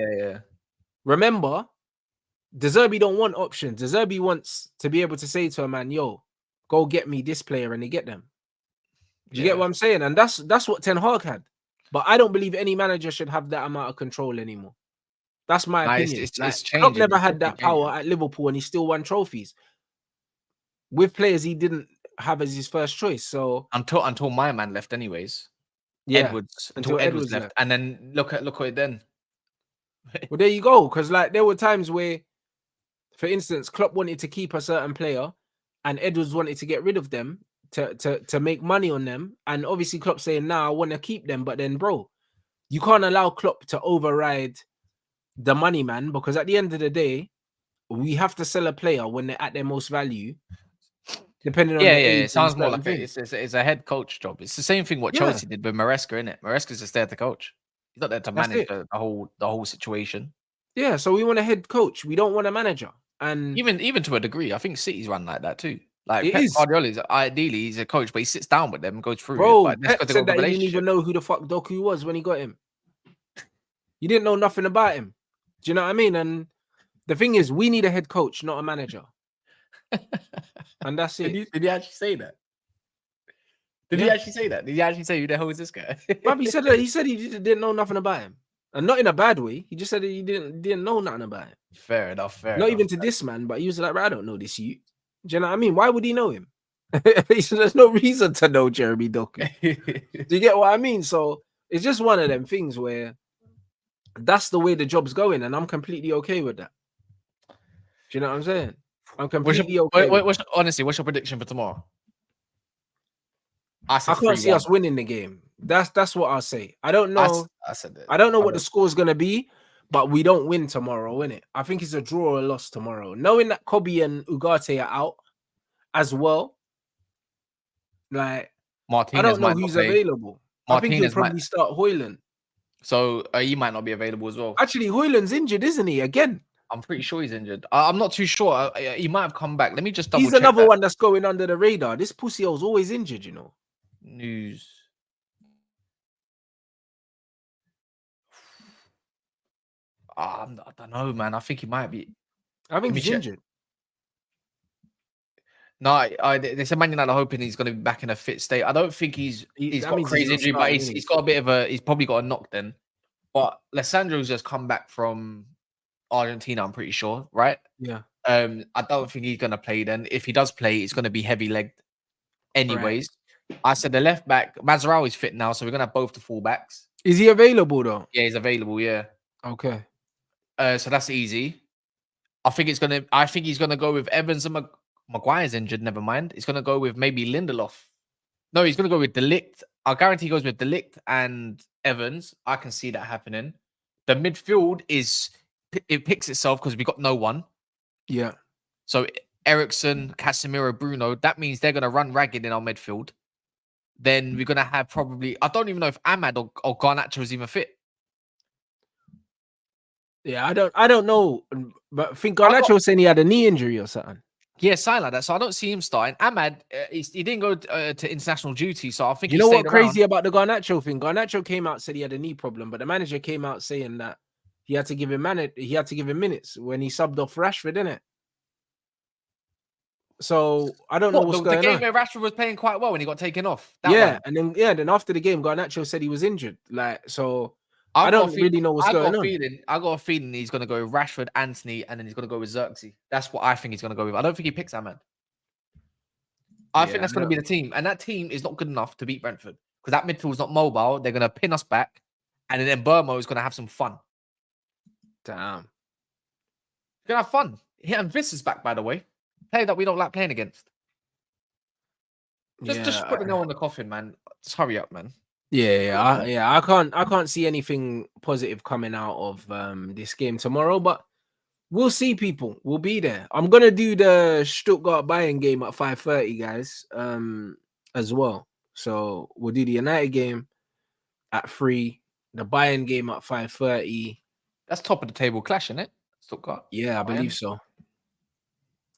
remember, De Zerbi don't want options. De Zerbi wants to be able to say to a man, "Yo, go get me this player," and they get them. You get what I'm saying? And that's what Ten Hag had. But I don't believe any manager should have that amount of control anymore. That's my opinion. It's Klopp never had that power at Liverpool, and he still won trophies with players he didn't have as his first choice. So until my man left, anyways. Yeah, until Edwards left, and then look at it then. Well, there you go. Because like there were times where, for instance, Klopp wanted to keep a certain player, and Edwards wanted to get rid of them to make money on them. And obviously, Klopp saying, "Nah, I want to keep them." But then, bro, you can't allow Klopp to override the money man, because at the end of the day, we have to sell a player when they're at their most value. Depending on it sounds more like it's a head coach job. It's the same thing what Chelsea did with Maresca, isn't it? Maresca's just there to coach. He's not there to manage the whole situation. Yeah, so we want a head coach. We don't want a manager. And even to a degree, I think City's run like that too. Like Pep Guardiola, ideally he's a coach, but he sits down with them and goes through. Bro, Pep said that he didn't even know who the fuck Doku was when he got him. He didn't know nothing about him. Do you know what I mean? And the thing is, we need a head coach, not a manager. And that's it. Did he actually say that? Did he actually say that? Did he actually say who the hell is this guy? He said that. He said he didn't know nothing about him, and not in a bad way. He just said that he didn't know nothing about him. Fair enough. Not even to this man, but he was like, "I don't know this you." Do you know what I mean? Why would he know him? There's no reason to know Jeremy Doku. Do you get what I mean? So it's just one of them things where that's the way the job's going, and I'm completely okay with that. Do you know what I'm saying? I'm completely okay. Honestly, what's your prediction for tomorrow? I can't see us winning the game. That's what I'll say. I don't know. I don't know what the score is gonna be, but we don't win tomorrow, innit? I think it's a draw or a loss tomorrow. Knowing that Kobe and Ugarte are out as well, like Martinez, I don't know who's available. I think he'll probably start Højlund. So he might not be available as well. Actually, Højlund's injured, isn't he? Again. I'm pretty sure he's injured. I'm not too sure. He might have come back. Let me just double check. He's another one that's going under the radar. This pussy hole's always injured, you know. News. I don't know, man. I think he might be. I think he's injured. No, they said Man United are hoping he's going to be back in a fit state. I don't think he's got crazy injury, but he's got a bit of he's probably got a knock then. But Lissandro's just come back from Argentina, I'm pretty sure, right? Yeah. I don't think he's going to play then. If he does play, it's going to be heavy-legged anyways. Right. I said the left back, Mazraoui's fit now, so we're going to have both the fullbacks. Is he available, though? Yeah, he's available, yeah. Okay. So that's easy. I think he's going to go with Evans and Maguire's injured, never mind. He's going to go with maybe Lindelof. No, he's going to go with De Ligt. I guarantee he goes with De Ligt and Evans. I can see that happening. The midfield it picks itself because we got no one. Yeah. So Eriksen, Casemiro, Bruno, that means they're going to run ragged in our midfield. Then we're going to have probably, I don't even know if Ahmad or Garnacho is even fit. Yeah, I don't know. But I think Garnacho was saying he had a knee injury or something. Yeah, something like that. So I don't see him starting. Ahmad, he didn't go to international duty, so I think you know what crazy about the Garnacho thing? Garnacho came out, said he had a knee problem, but the manager came out saying that he had to give him minutes when he subbed off Rashford, didn't it? So I don't know What what's the going game on. where Rashford was playing quite well when he got taken off? That Yeah, one. and then after the game, Garnacho said he was injured. Like, so I I've got a don't really know what's I got going a on. feeling. I got a feeling he's gonna go with Rashford, Anthony, and then he's gonna go with Xerxes. That's what I think he's gonna go with. I don't think he picks that man. I think Yeah, that's gonna be the team, and that team is not good enough to beat Brentford because that midfield is not mobile. They're gonna pin us back, and then Burmo is gonna have some fun. damn. He's gonna have fun. Yeah, and Viss is back, by the way. Player that we don't like playing against. Just put the nail in the coffin, man. Just hurry up, man. I can't see anything positive coming out of this game tomorrow, but we'll see. People, we'll be there. I'm gonna do the Stuttgart Bayern game at 5:30, guys, as well. So we'll do the United game at 3, the Bayern game at 5:30. That's top of the table clash, isn't it? Stuttgart. Yeah, I believe so.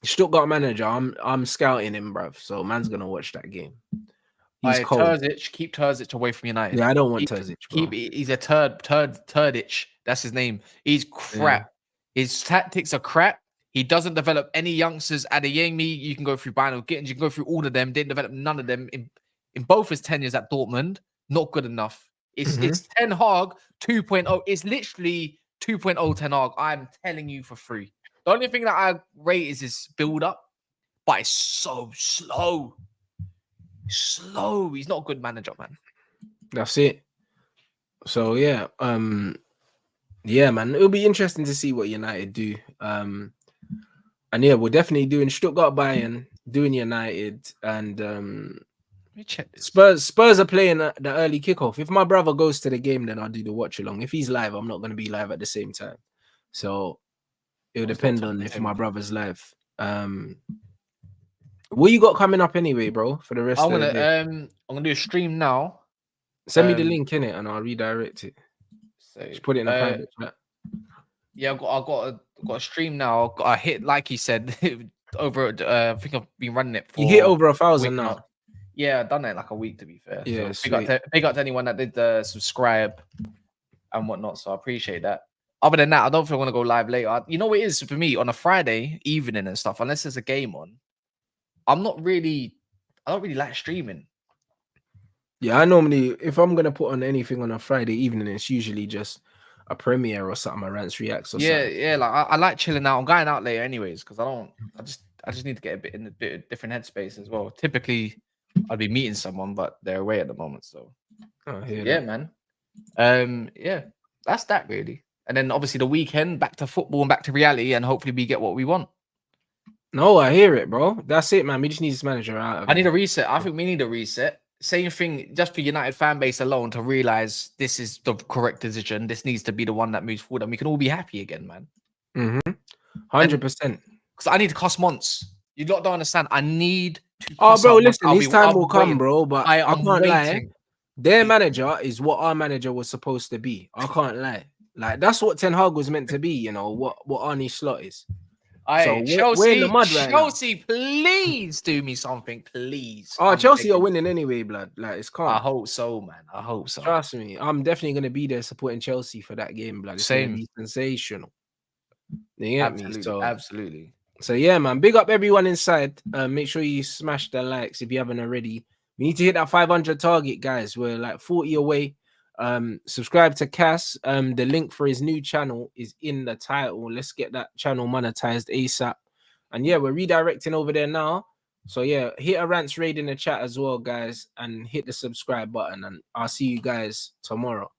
Stuttgart manager, I'm scouting him, bruv. So man's gonna watch that game. He's cold. Keep Terzic away from United. Yeah, I don't want Terzic, bro. He's a Turdich. That's his name. He's crap. Yeah. His tactics are crap. He doesn't develop any youngsters. Adeyemi, you can go through Bino Gittins, you can go through all of them. Didn't develop none of them in both his tenures at Dortmund. Not good enough. It's Ten Hag 2.0. It's literally 2.0 Ten Hag. I'm telling you for free. The only thing that I rate is his build up, but it's so slow. Slow. He's not a good manager, man. That's it. So yeah, yeah, man. It'll be interesting to see what United do. And yeah, we're definitely doing Stuttgart Bayern, doing United, and Let me check this. Spurs are playing the early kickoff. If my brother goes to the game, then I'll do the watch along. If he's live, I'm not going to be live at the same time. So it'll depend on if my brother's live. What you got coming up anyway, bro? For the rest of the day? I'm gonna do a stream now. Send me the link in it, and I'll redirect it. So, just put it in a private chat. Yeah, I got a stream now. I hit, like you said, over. I think I've been running it. You hit over 1,000 now. Yeah, I've done it like a week, to be fair. Yeah, so big up to anyone that did subscribe and whatnot. So I appreciate that. Other than that, I don't think I want to go live later. You know what it is for me on a Friday evening and stuff, unless there's a game on. I don't really like streaming. Yeah, I normally, if I'm gonna put on anything on a Friday evening, it's usually just a premiere or something, a Rants Reacts or something. Yeah, like I like chilling out. I'm going out later anyways because I just need to get a bit of different headspace as well. Typically, I'd be meeting someone, but they're away at the moment. So yeah, man. Yeah, that's that really. And then obviously the weekend, back to football and back to reality, and hopefully we get what we want. No, I hear it, bro. That's it, man. We just need this manager out of I need a reset. I think we need a reset. Same thing, just for United fan base alone to realize this is the correct decision. This needs to be the one that moves forward, and we can all be happy again, man. 100%. Because I need to cost months. You don't understand. I need to. Oh, bro, listen, his time will come, bro. But I can't lie. Their manager is what our manager was supposed to be. I can't lie. Like that's what Ten Hag was meant to be. You know what Arnie Slot is. So Chelsea, in the mud right Chelsea, now. Please do me something, please. Oh, Chelsea are winning anyway, blood. Like it's calm. I hope so, man. I hope so. Trust me, I'm definitely gonna be there supporting Chelsea for that game, blood. It's gonna be sensational. You get me? So absolutely. So yeah, man. Big up everyone inside. Make sure you smash the likes if you haven't already. We need to hit that 500 target, guys. We're like 40 away. Subscribe to Cass. The link for his new channel is in the title. Let's get that channel monetized ASAP. And yeah, we're redirecting over there now. So yeah, hit a Rants raid in the chat as well, guys, and hit the subscribe button. And I'll see you guys tomorrow.